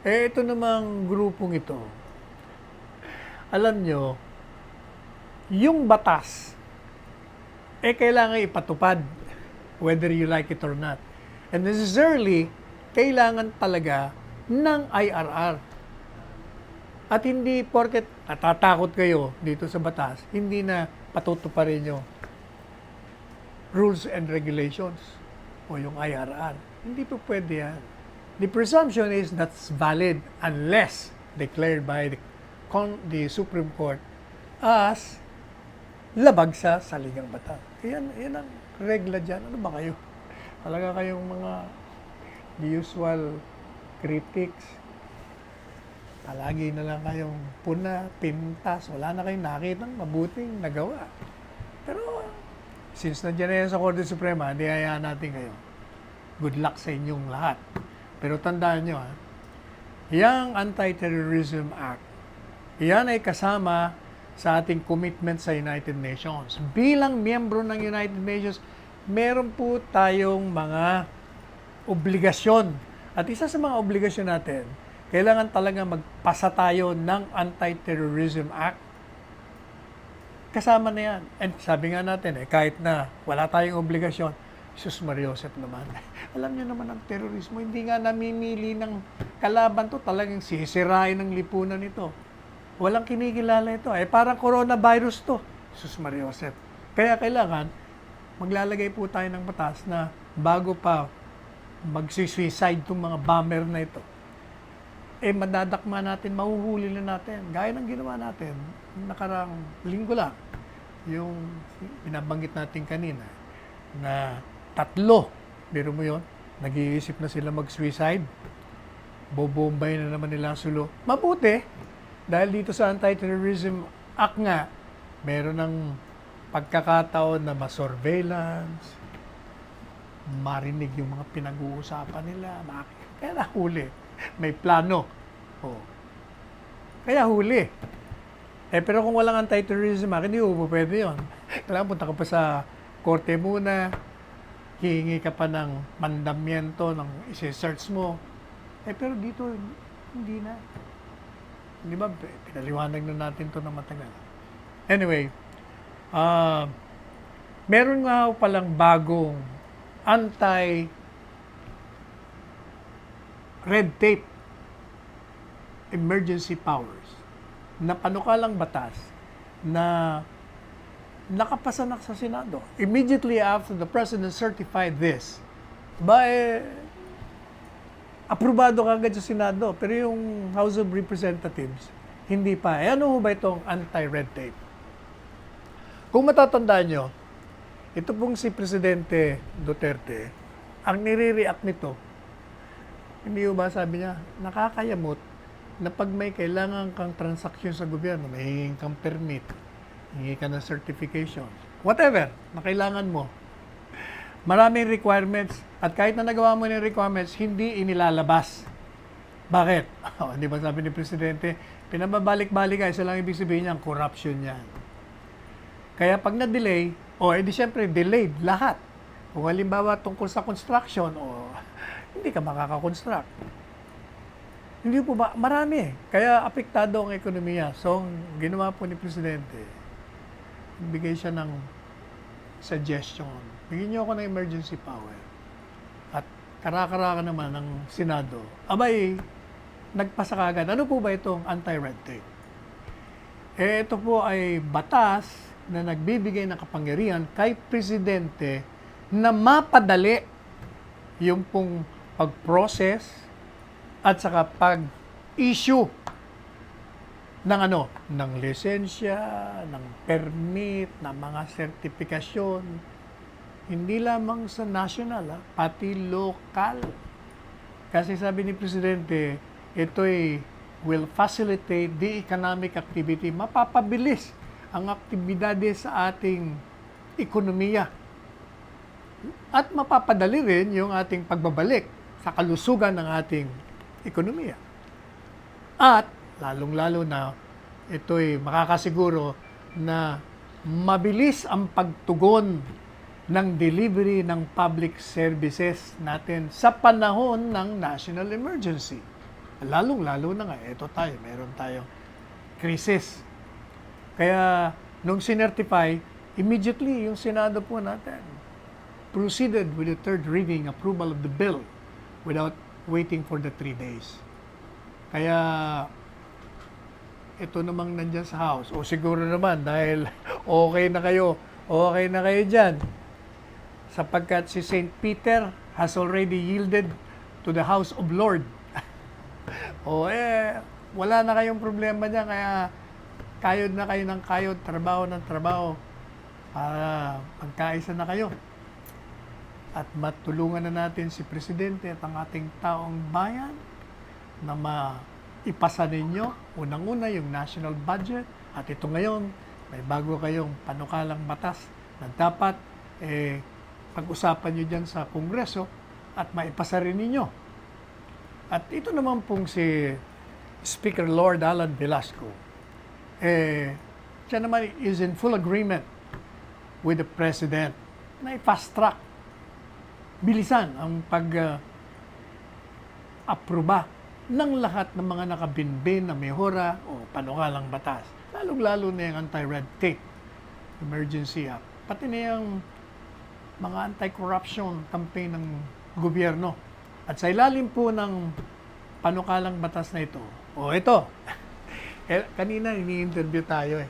Ito namang grupong ito, alam nyo, yung batas, kailangan ipatupad, whether you like it or not. And necessarily, kailangan talaga ng IRR. At hindi porket natatakot kayo dito sa batas, hindi na patutuparin nyo rules and regulations o yung IRR. Hindi po pwede yan. The presumption is that's valid unless declared by the Supreme Court as labag sa saligang batas. Yan ang regla dyan. Ano ba kayo? Talaga kayong mga the usual critics. Palagi na lang kayong puna, pintas, wala na kayong nakitang mabuting nagawa. Pero, since nandiyan na yan sa Korte Suprema, di hayaan natin kayo. Good luck sa inyong lahat. Pero tandaan nyo, yung Anti-Terrorism Act, yan ay kasama sa ating commitment sa United Nations. Bilang miyembro ng United Nations, meron po tayong mga obligasyon. At isa sa mga obligasyon natin, kailangan talaga magpasa tayo ng Anti-Terrorism Act. Kasama na yan. And sabi nga natin, kahit na wala tayong obligasyon, Sus Mariosep naman. Alam niyo naman ang terorismo, hindi nga namimili ng kalaban to, talagang sisirain ng lipunan ito. Walang kinikilala ito. Parang coronavirus to. Sus Mariosep. Kaya kailangan, maglalagay po tayo ng batas na bago pa magsisuicide itong mga bomber na ito, madadakma natin, mahuhuli na natin. Gaya ng ginawa natin, nakarang linggo lang, yung binabanggit natin kanina, na 3, biro mo yun, nag-iisip na sila mag-suicide, bobombay na naman nila ang sulo. Mabuti, dahil dito sa Anti-Terrorism Act nga, meron ng pagkakataon na ma-surveillance, marinig yung mga pinag-uusapan nila, kaya nahuli. May plano. Oh. Kaya huli. Pero kung walang Anti-Terrorism Act, hindi po pwede yun. Kailangan punta ka pa sa korte muna, hihingi ka pa ng mandamiento, ng isi-search mo. Pero dito, hindi na. Di ba, pinaliwanag na natin to na matagal. Anyway, meron nga palang bagong anti-red tape emergency powers na panukalang batas na nakapasa na sa Senado. Immediately after the President certified this, aprobado kagad sa Senado. Pero yung House of Representatives, hindi pa. Ano ba itong anti-red tape? Kung matatandaan nyo, ito pong si Presidente Duterte, ang nire-react nito, hindi ba sabi niya, nakakayamot na pag may kailangan kang transaksyon sa gobyerno, may hingin kang permit, hingi ka ng certification, whatever, na kailangan mo. Maraming requirements at kahit na nagawa mo ng requirements, hindi inilalabas. Bakit? Hindi ba sabi ni Presidente, pinababalik-balik isa lang ibig sabihin niya, corruption yan. Kaya pag na-delay, edi syempre delayed lahat. Kung halimbawa tungkol sa construction, hindi ka makakakonstruct. Hindi po ba? Marami. Kaya apektado ang ekonomiya. So, ginawa po ni Presidente, bigay siya ng suggestion. Bigyan niyo ako ng emergency power. At kara-kara naman ng Senado. Abay, nagpasa kagad. Ano po ba itong anti-red tape? Ito po ay batas na nagbibigay ng kapangyarihan kay Presidente na mapadali yung pong pag-process at saka pag-issue ng ng lisensya, ng permit, ng mga sertifikasyon, hindi lamang sa national, pati lokal. Kasi sabi ni Presidente, ito'y will facilitate the economic activity, mapapabilis ang aktibidades sa ating ekonomiya. At mapapadali rin yung ating pagbabalik sa kalusugan ng ating ekonomiya. At lalong-lalo na ito'y makakasiguro na mabilis ang pagtugon ng delivery ng public services natin sa panahon ng national emergency. Lalong-lalo na nga, meron tayong krisis. Kaya, nung sinertify, immediately yung Senado po natin proceeded with the third reading approval of the bill without waiting for the 3 days. Kaya, ito namang nandyan sa House. Siguro naman dahil okay na kayo dyan. Sapagkat si St. Peter has already yielded to the House of Lords. Wala na kayong problema dyan, kaya kayod na kayo ng kayod, trabaho ng trabaho, para magkaisa na kayo. At matulungan na natin si Presidente at ang ating taong bayan na maipasa ninyo, unang-una yung national budget, at ito ngayon, may bago kayong panukalang batas na dapat pag-usapan nyo dyan sa Kongreso at maipasa rin ninyo. At ito naman pong si Speaker Lord Alan Velasco, siya naman is in full agreement with the President na i-fast track, bilisan ang pag-aproba ng lahat ng mga nakabinbin na mehora o panukalang batas. Lalong-lalo na yung anti-red tape, emergency act, pati na yung mga anti-corruption campaign ng gobyerno. At sa ilalim po ng panukalang batas na ito, ito, kanina ini-interview tayo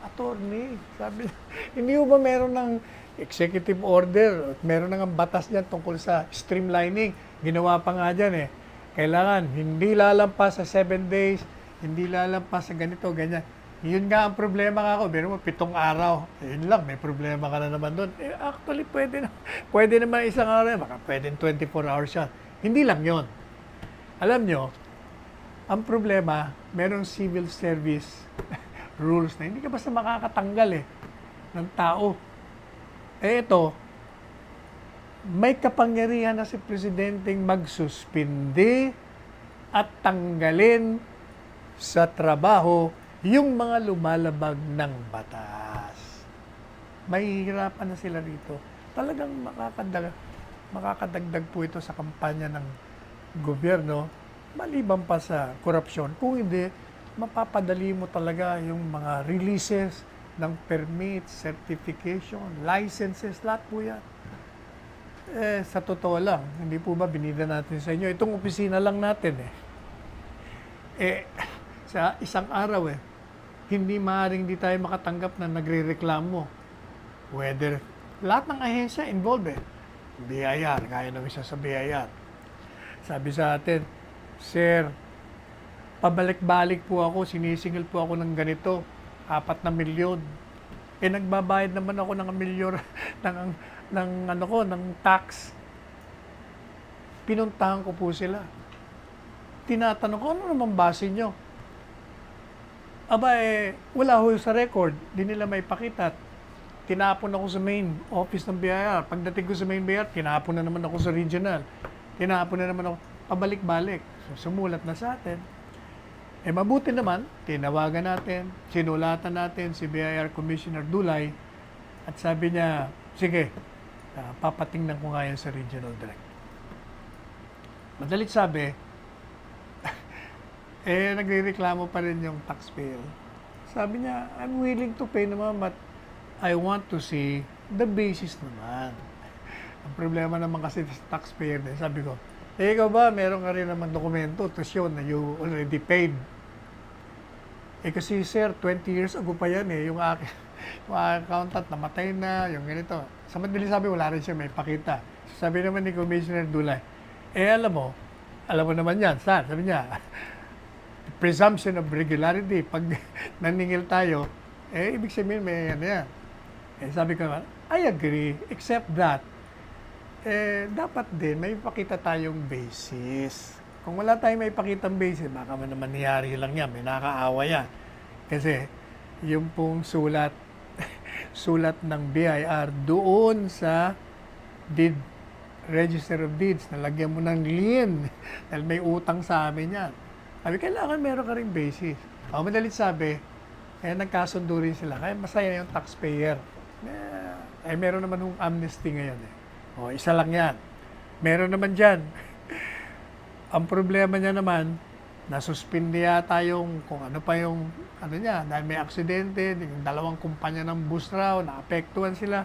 attorney. Sabi niya, hindi mo ba meron ng executive order, meron na ng batas niyan tungkol sa streamlining. Ginawa pa nga dyan eh. Kailangan, hindi lalampas sa 7 days, hindi lalampas sa ganito, ganyan. Yun nga ang problema nga ako. Pero mo, 7 araw. Yun lang, may problema ka na naman doon. Actually, pwede naman isang araw. Baka pwede 24 hours yan. Hindi lang yun. Alam nyo, ang problema, merong civil service rules na hindi ka basta makakatanggal ng tao. Ito, may kapangyarihan na si Presidenteng magsuspindi at tanggalin sa trabaho yung mga lumalabag ng batas. Mahihirapan na sila rito. Talagang makakadagdag po ito sa kampanya ng gobyerno, maliban pa sa korupsyon. Kung hindi, mapapadali mo talaga yung mga releases ng permits, certification, licenses, lahat po yan. Sa totoo lang, hindi po ba binida natin sa inyo? Itong opisina lang natin sa isang araw hindi maaaring di tayo makatanggap na nagre-reklamo. Whether, lahat ng ahensya involved BIR, kaya nang isa sa BIR. Sabi sa atin, Sir, pabalik-balik po ako, sinisingil po ako ng ganito, 4 na milyon. Nagbabayad naman ako ng milyon ng tax. Pinuntahan ko po sila. Tinatanong ko, ano naman base nyo? Aba wala ho sa record, di nila may pakita. Tinapon ako sa main office ng BIR. Pagdating ko sa main BIR, tinapon na naman ako sa regional. Tinapon na naman ako, pabalik-balik. So, sumulat na sa atin. Mabuti naman, tinawagan natin, sinulatan natin si BIR Commissioner Dulay at sabi niya, sige, papatingnan ko nga yan sa regional direct. Madalit sabi, nagrereklamo pa rin yung taxpayer. Sabi niya, I'm willing to pay naman, but I want to see the basis naman. Ang problema naman kasi sa taxpayer din, sabi ko, ikaw ba, meron ka rin naman dokumento to show na you already paid. Kasi sir, 20 years ago pa yan yung aking accountant namatay na, yung ganito. Sa madali sabi, wala rin siya may pakita. Sabi naman ni Commissioner Dulay, alam mo naman yan, sir, sabi niya, presumption of regularity, pag naningil tayo, ibig sabihin may yan. Sabi ko, I agree, except that, dapat din may ipakita tayong basis. Kung wala tayong may ipakitang basis, baka naman nangyari lang yan, may nakakaawa yan. Kasi, yung pong sulat ng BIR doon sa deed, Register of Deeds, nalagyan mo ng lien, dahil may utang sa amin yan. Sabi, kailangan meron ka rin basis. Madalit sabi, nagkasundo rin sila. Kaya masaya yung taxpayer. Meron naman yung amnesty ngayon. Isa lang yan. Meron naman dyan. Ang problema niya naman, nasuspindi yata yung kung ano pa yung niya, dahil may aksidente, yung 2 kumpanya ng bus raw, naapektuhan sila.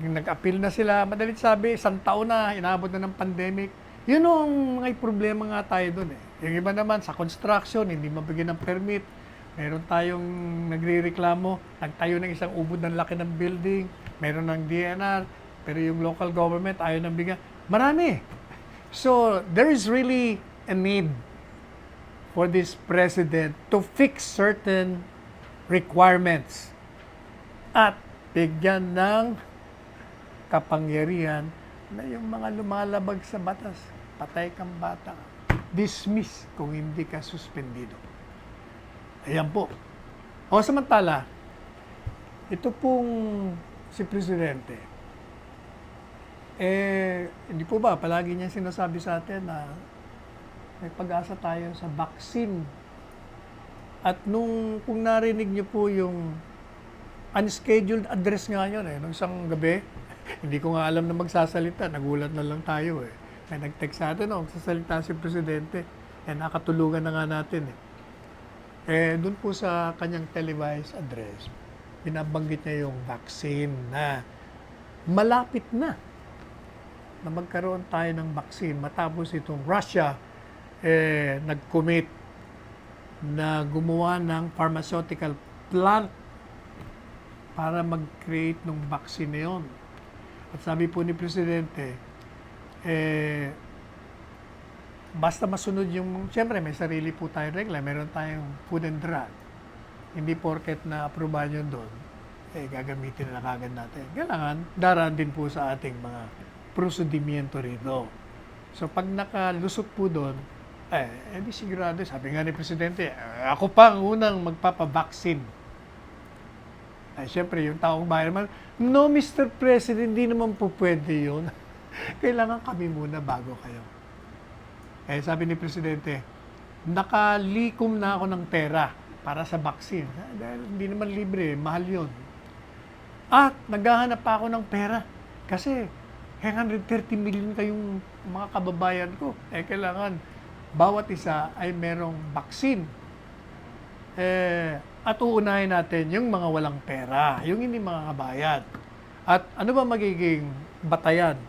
Nag-appeal na sila. Madalit sabi, 1 taon na, inabot na ng pandemic. Yun ang may problema nga tayo doon Yung iba naman sa construction, hindi mabigyan ng permit. Meron tayong nagrereklamo, nagtayo ng isang ubod ng laki ng building, meron ng DNR, pero yung local government ayaw nang bigyan. Marami. So, there is really a need for this president to fix certain requirements at bigyan ng kapangyarihan na yung mga lumalabag sa batas, patay kang bata, dismiss kung hindi ka suspendido. Ayan po. Samantala, ito pong si Presidente, hindi po ba, palagi niya sinasabi sa atin na may pag-asa tayo sa vaccine. At kung narinig niyo po yung unscheduled address nga yun nung isang gabi, hindi ko nga alam na magsasalita, nagulat na lang tayo May nag-text sa atin, magsasalita si Presidente, nakatulungan na nga natin doon po sa kanyang televised address, binabanggit niya yung vaccine na malapit na magkaroon tayo ng vaccine matapos itong Russia nag-commit na gumawa ng pharmaceutical plant para mag-create ng vaccine na yun. At sabi po ni Presidente, basta masunod yung, siyempre may sarili po tayong regla, meron tayong food and drug. Hindi porket na aprobahan yun doon, gagamitin na kagad natin. Kailangan, daraan din po sa ating mga prosedimiento rito. So pag nakalusot po doon, di sigurado, sabi nga ni Presidente, ako pa ang unang magpapabaksin. Siyempre, yung taong bayan naman, no, Mr. President, hindi naman po pwede yun. Kailangan kami muna bago kayo. Sabi ni Presidente, nakalikom na ako ng pera para sa vaccine. Dahil hindi naman libre, mahal yun. At naghahanap pa ako ng pera kasi 130 million kayong mga kababayan ko. Kailangan bawat isa ay merong vaccine. At uunahin natin yung mga walang pera, yung hindi mga kabayan. At ano ba magiging batayan?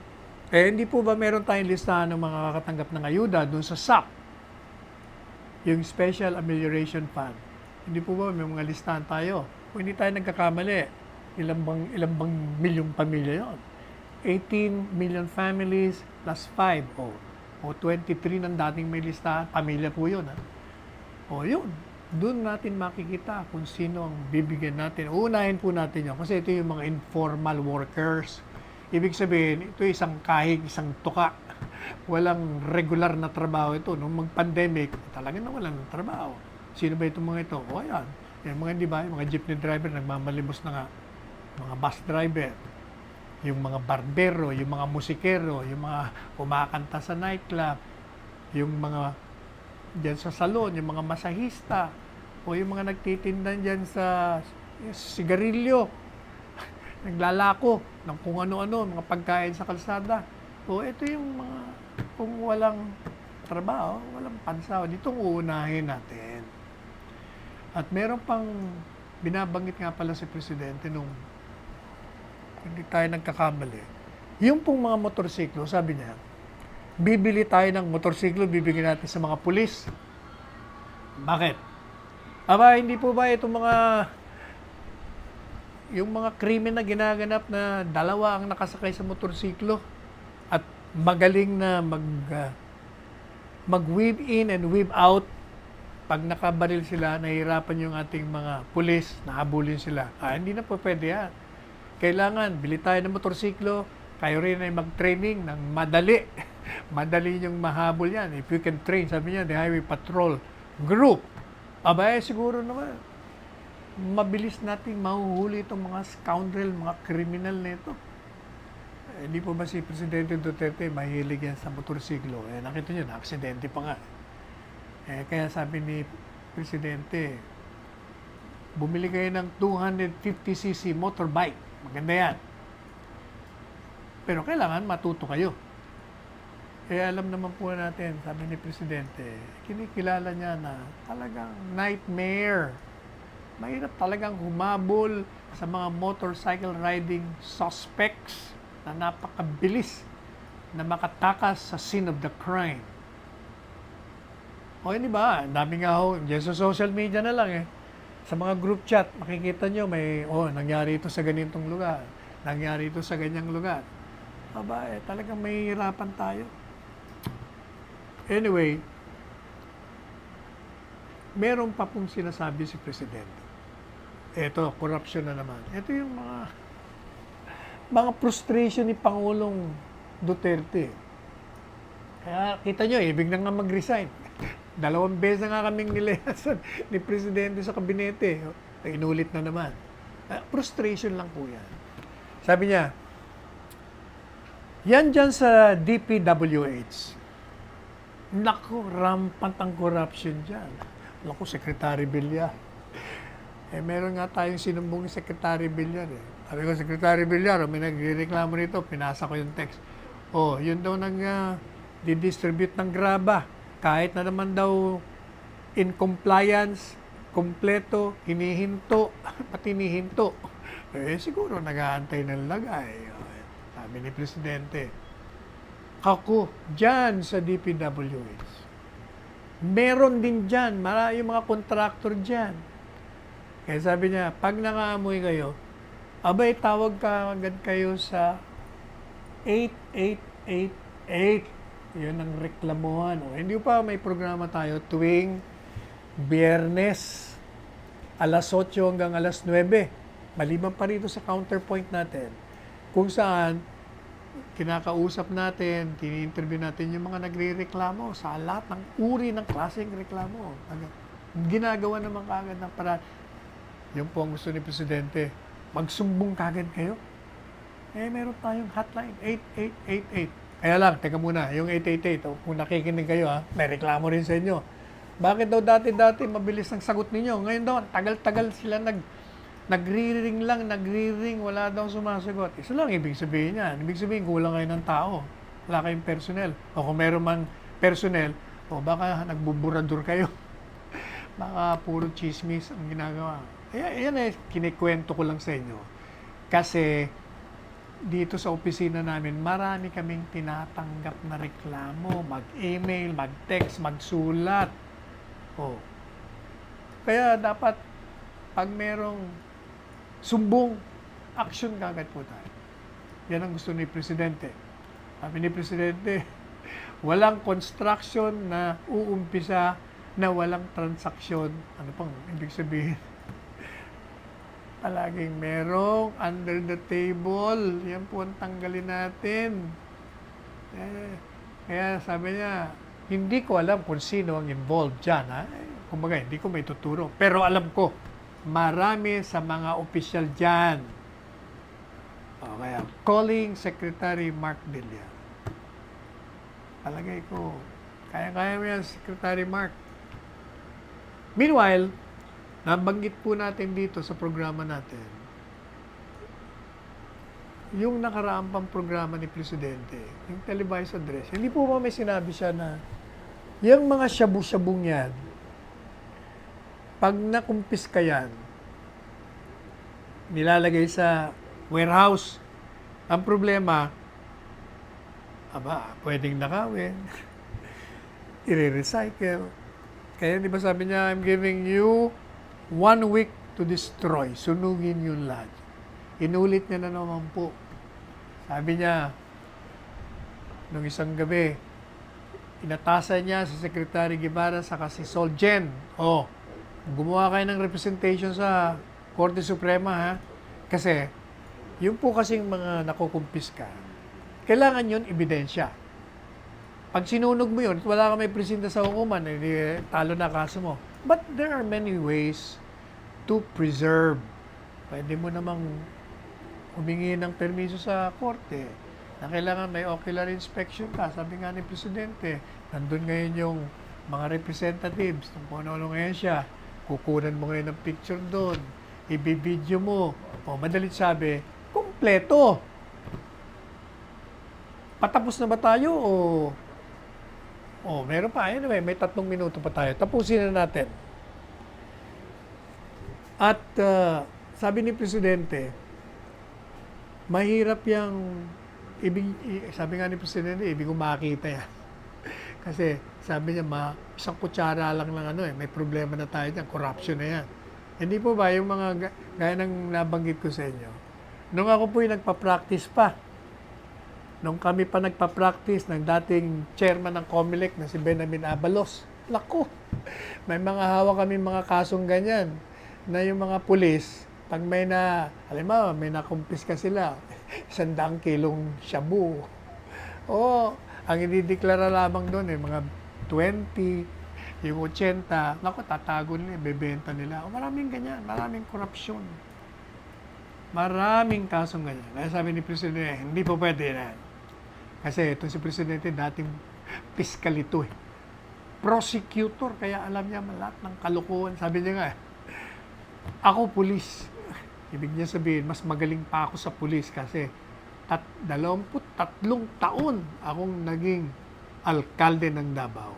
Hindi po ba meron tayong listahan ng mga kakatanggap ng ayuda doon sa SAP? Yung Special Amelioration Fund. Hindi po ba may mga listahan tayo? Kung hindi tayo nagkakamali, ilang bang milyong pamilya yon? 18 million families plus 5. O 23 ng dating may listahan. Pamilya po yun. Yun. Doon natin makikita kung sino ang bibigyan natin. Uunahin po natin yun. Kasi ito yung mga informal workers. Ibig sabihin, ito isang kahig, isang tuka. Walang regular na trabaho ito. Nung mag-pandemic, talagang nawalan ng trabaho. Sino ba itong mga ito? Ayan. Yung mga hindi ba? Yung mga jeepney driver, nagmamalimos na nga. Mga bus driver. Yung mga barbero, yung mga musikero, yung mga kumakanta sa nightclub, yung mga dyan sa salon, yung mga masahista, o yung mga nagtitinda dyan sa sigarilyo, naglalako ng kung ano-ano, mga pagkain sa kalsada. Ito yung mga, kung walang trabaho, walang pansaw, ditong uunahin natin. At meron pang binabanggit nga pala si Presidente nung hindi tayo nagkakamali. Yung pong mga motorsiklo, sabi niya, bibili tayo ng motorsiklo, bibigyan natin sa mga pulis. Bakit? Hindi po ba itong yung mga krimen na ginaganap na dalawa ang nakasakay sa motorsiklo at magaling na mag-weave in and weave out. Pag nakabaril sila, nahihirapan yung ating mga pulis, nahabulin sila. Hindi na po pwede yan. Kailangan, bili tayo ng motorsiklo, kayo rin ay mag-training ng madali. Madali yung mahabol yan. If you can train, sabi niya, the Highway Patrol Group. Siguro naman, mabilis natin mahuhuli itong mga scoundrel, mga kriminal na ito. Hindi po ba si Presidente Duterte mahilig yan sa motorsiklo? Nakita niyo, na-aksidente pa nga. Kaya sabi ni Presidente, bumili kayo ng 250cc motorbike. Maganda yan. Pero kailangan matuto kayo. Alam naman po natin, sabi ni Presidente, kinikilala niya na talagang nightmare. Mahirap talagang humabol sa mga motorcycle riding suspects na napakabilis na makatakas sa scene of the crime. Hindi ba? Dami nga dyan sa social media na lang Sa mga group chat, makikita nyo may, nangyari ito sa ganitong lugar. Nangyari ito sa ganyang lugar. Talagang may hirapan tayo. Anyway, meron pa pong sinasabi si Presidente. Ito, corruption na naman. Ito yung mga frustration ni Pangulong Duterte. Kaya kita nyo, ibig na nga mag-resign. 2 beses na nga kaming nilayasan ni Presidente sa kabinete. Inulit na naman. Frustration lang po yan. Sabi niya, yan dyan sa DPWH. Naku, rampant ang corruption dyan. Naku, Secretary Villar. Meron nga tayong sinumbong Secretary Villar. Sabi ko, Secretary Villar, may nagreklamo nito, pinasa ko yung text. Yun daw di-distribute ng graba. Kahit na naman daw in compliance, kompleto, hinihinto, pati hinihinto. Siguro nag-aantay ng lagay. Sabi ni Presidente, ako, dyan sa DPWH. Meron din dyan, yung mga contractor dyan. Kaya sabi niya, pag nakaamoy kayo, Abay, tawag ka agad kayo sa 8888. Yun ang reklamuhan. O, hindi pa may programa tayo tuwing Biyernes, alas 8 hanggang alas 9. Maliban pa rito sa counterpoint natin, kung saan kinakausap natin, tini-interview natin yung mga nagre-reklamo sa lahat ng uri ng klaseng reklamo. Ginagawa naman kaagad ng paraan. Yun po ang gusto ni Presidente. Magsumbong kagad kayo. Meron tayong hotline, 8888. Kaya lang, teka muna, yung 888, kung nakikinig kayo, may reklamo rin sa inyo. Bakit daw dati-dati mabilis ang sagot ninyo? Ngayon daw, tagal-tagal sila nagri-ring lang, wala daw sumasagot. Isa lang ibig sabihin niyan. Ibig sabihin, kulang kayo ng tao. Wala kayong personnel. O kung meron man personnel, baka nagbuburador kayo. Baka puro chismis ang ginagawa. Yan kinikwento ko lang sa inyo. Kasi, dito sa opisina namin, marami kaming tinatanggap na reklamo. Mag-email, mag-text, magsulat. Kaya dapat, pag merong sumbong, action kagad po tayo. Yan ang gusto ni Presidente. Sabi ni Presidente, walang construction na uumpisa na walang transaksyon. Ano pang ibig sabihin? Palaging merong under the table. Yan po ang tanggalin natin. Kaya sabi niya, hindi ko alam kung sino ang involved dyan. Kumbaga, hindi ko may tuturo. Pero alam ko, marami sa mga opisyal dyan. Kaya, calling Secretary Mark Villar. Palagay ko, kaya-kaya mo yan, Secretary Mark. Meanwhile, nabanggit po natin dito sa programa natin, yung nakaraang pang programa ni Presidente, yung televised address, hindi po ba may sinabi siya na yung mga shabu-shabong yan, pag nakumpis ka yan, nilalagay sa warehouse. Ang problema, pwedeng nakawin, i-recycle. Kaya di ba sabi niya, I'm giving you 1 week to destroy. Sunugin yung lahat. Inulit niya na naman po. Sabi niya, nung isang gabi, inatasan niya si Secretary Guevara sa si Solgen. Gumawa kayo ng representation sa Korte Suprema, ha? Kasi, yung po kasing mga nakukumpis ka, kailangan yun ebidensya. Pag sinunog mo yun, wala ka may presenta sa hukuman, talo na kaso mo. But there are many ways to preserve. Pwede mo namang humingi ng permiso sa korte na kailangan may ocular inspection ka. Sabi nga ni Presidente, nandun ngayon yung mga representatives ng kung ano ngayon siya. Kukunan mo ngayon ng picture doon. Ibibidyo mo. Madalit sabi, kumpleto. Patapos na ba tayo meron pa. Anyway, may 3 minuto pa tayo. Tapusin na natin. At sabi ni Presidente, mahirap sabi nga ni Presidente, ibig ko makita yan. Kasi sabi niya, isang kutsara lang may problema na tayo dyan, corruption na yan. Hindi po ba yung mga gaya ng nabanggit ko sa inyo? Nung ako po yung nagpa-practice pa, nung kami pa nagpa-practice ng dating chairman ng COMELEC na si Benjamin Abalos, naku, may mga hawak kami mga kasong ganyan na yung mga pulis, pag may halimbawa, may nakumpis ka sila, 100 kilong shabu. Ang idideklara lamang doon, mga 20, yung 80, naku, tatago nila, bebenta nila. Maraming ganyan, maraming korupsyon. Maraming kasong ganyan. Kaya sabi ni Presidente, hindi po pwede na. Kasi ito si Presidente, dating piskal ito prosecutor, kaya alam niya lahat ng kalukuhan. Sabi niya nga, ako pulis. Ibig niya sabihin, mas magaling pa ako sa pulis kasi 23 taon akong naging alkalde ng Davao.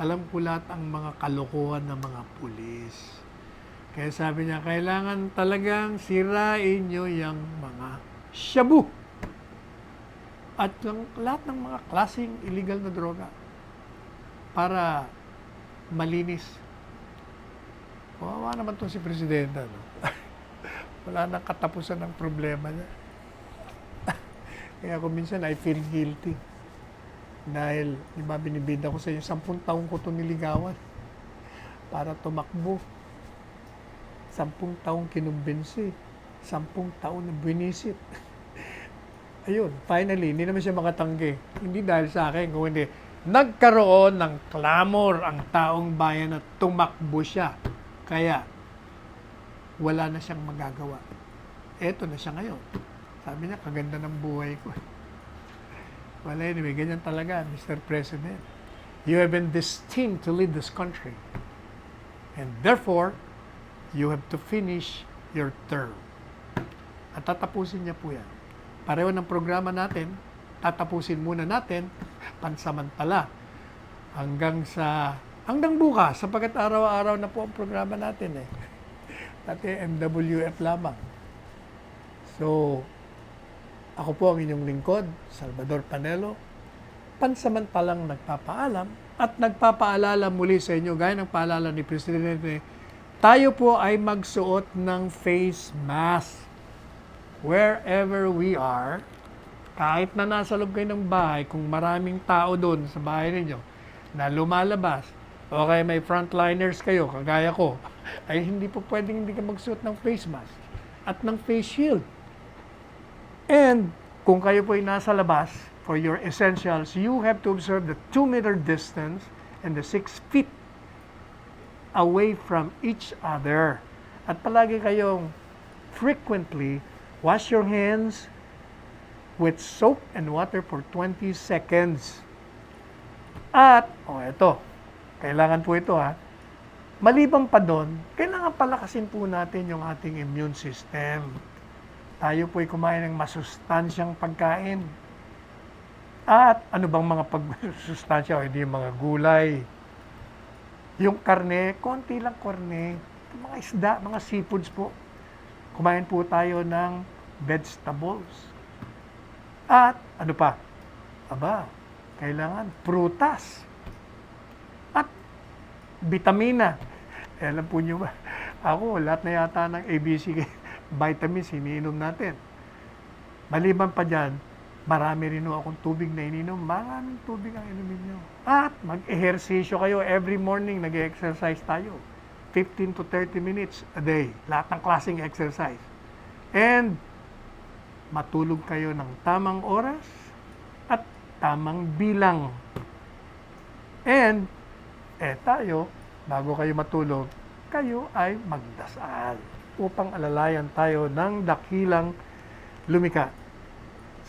Alam ko lahat ang mga kalokohan ng mga pulis. Kaya sabi niya, kailangan talagang sirain nyo yung mga shabu. At yung lahat ng mga klaseng illegal na droga para malinis. Kawawa naman itong si Presidente. Wala nang katapusan ng problema niya. Kaya ako minsan, I feel guilty. Dahil, di ba, binibida ko sa inyo, 10 taong ko ito niligawan para tumakbo. 10 taong kinumbinsi. 10 taon na binisit. Ayun, finally, hindi naman siya makatanggi. Hindi dahil sa akin, kung hindi, nagkaroon ng clamor ang taong bayan at tumakbo siya. Kaya, wala na siyang magagawa. Eto na siya ngayon. Sabi niya, kaganda ng buhay ko. Well, anyway, ganyan talaga, Mr. President. You have been destined to lead this country. And therefore, you have to finish your term. At tatapusin niya po yan. Pareho ng programa natin, tatapusin muna natin, pansamantala. Hanggang bukas, sapagkat araw-araw na po ang programa natin eh. Dati MWF lamang. So, ako po ang inyong lingkod, Salvador Panelo, pansamantalang nagpapaalam at nagpapaalala muli sa inyo, gaya ng paalala ni Presidente, tayo po ay magsuot ng face mask wherever we are, kahit na nasa loob kayo ng bahay, kung maraming tao doon sa bahay ninyo na lumalabas, o kaya may frontliners kayo, kagaya ko, ay hindi po pwedeng hindi ka magsuot ng face mask at ng face shield. And kung kayo po ay nasa labas for your essentials, you have to observe the 2-meter distance and the 6 feet away from each other. At palagi kayong frequently wash your hands with soap and water for 20 seconds. At, eto, kailangan po ito maliban pa doon, kailangan palakasin po natin yung ating immune system. Tayo po'y kumain ng masustansyang pagkain. At ano bang mga pagsustansya? Hindi yung mga gulay. Yung karne, konti lang karne. Mga isda, mga seafoods po. Kumain po tayo ng vegetables. At ano pa? Kailangan prutas. At vitamina. Alam po nyo ba? Ako, lahat na yata ng ABC vitamins, iniinom natin. Maliban pa dyan, marami rin akong tubig na ininom. Maraming tubig ang inumin nyo. At mag-ehersisyo kayo. Every morning, nag-exercise tayo. 15 to 30 minutes a day. Lahat ng klaseng exercise. And matulog kayo ng tamang oras at tamang bilang. And, tayo, bago kayo matulog, kayo ay magdasal upang alalayan tayo ng dakilang lumikha.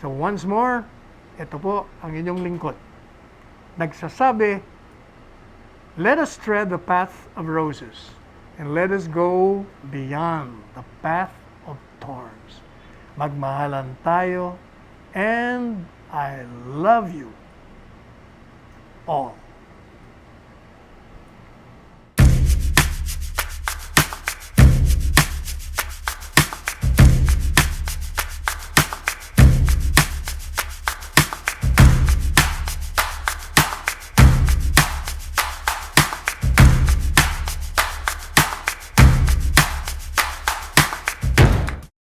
So once more, ito po ang inyong lingkod. Nagsasabi, let us tread the path of roses and let us go beyond the path of thorns. Magmahalan tayo and I love you all.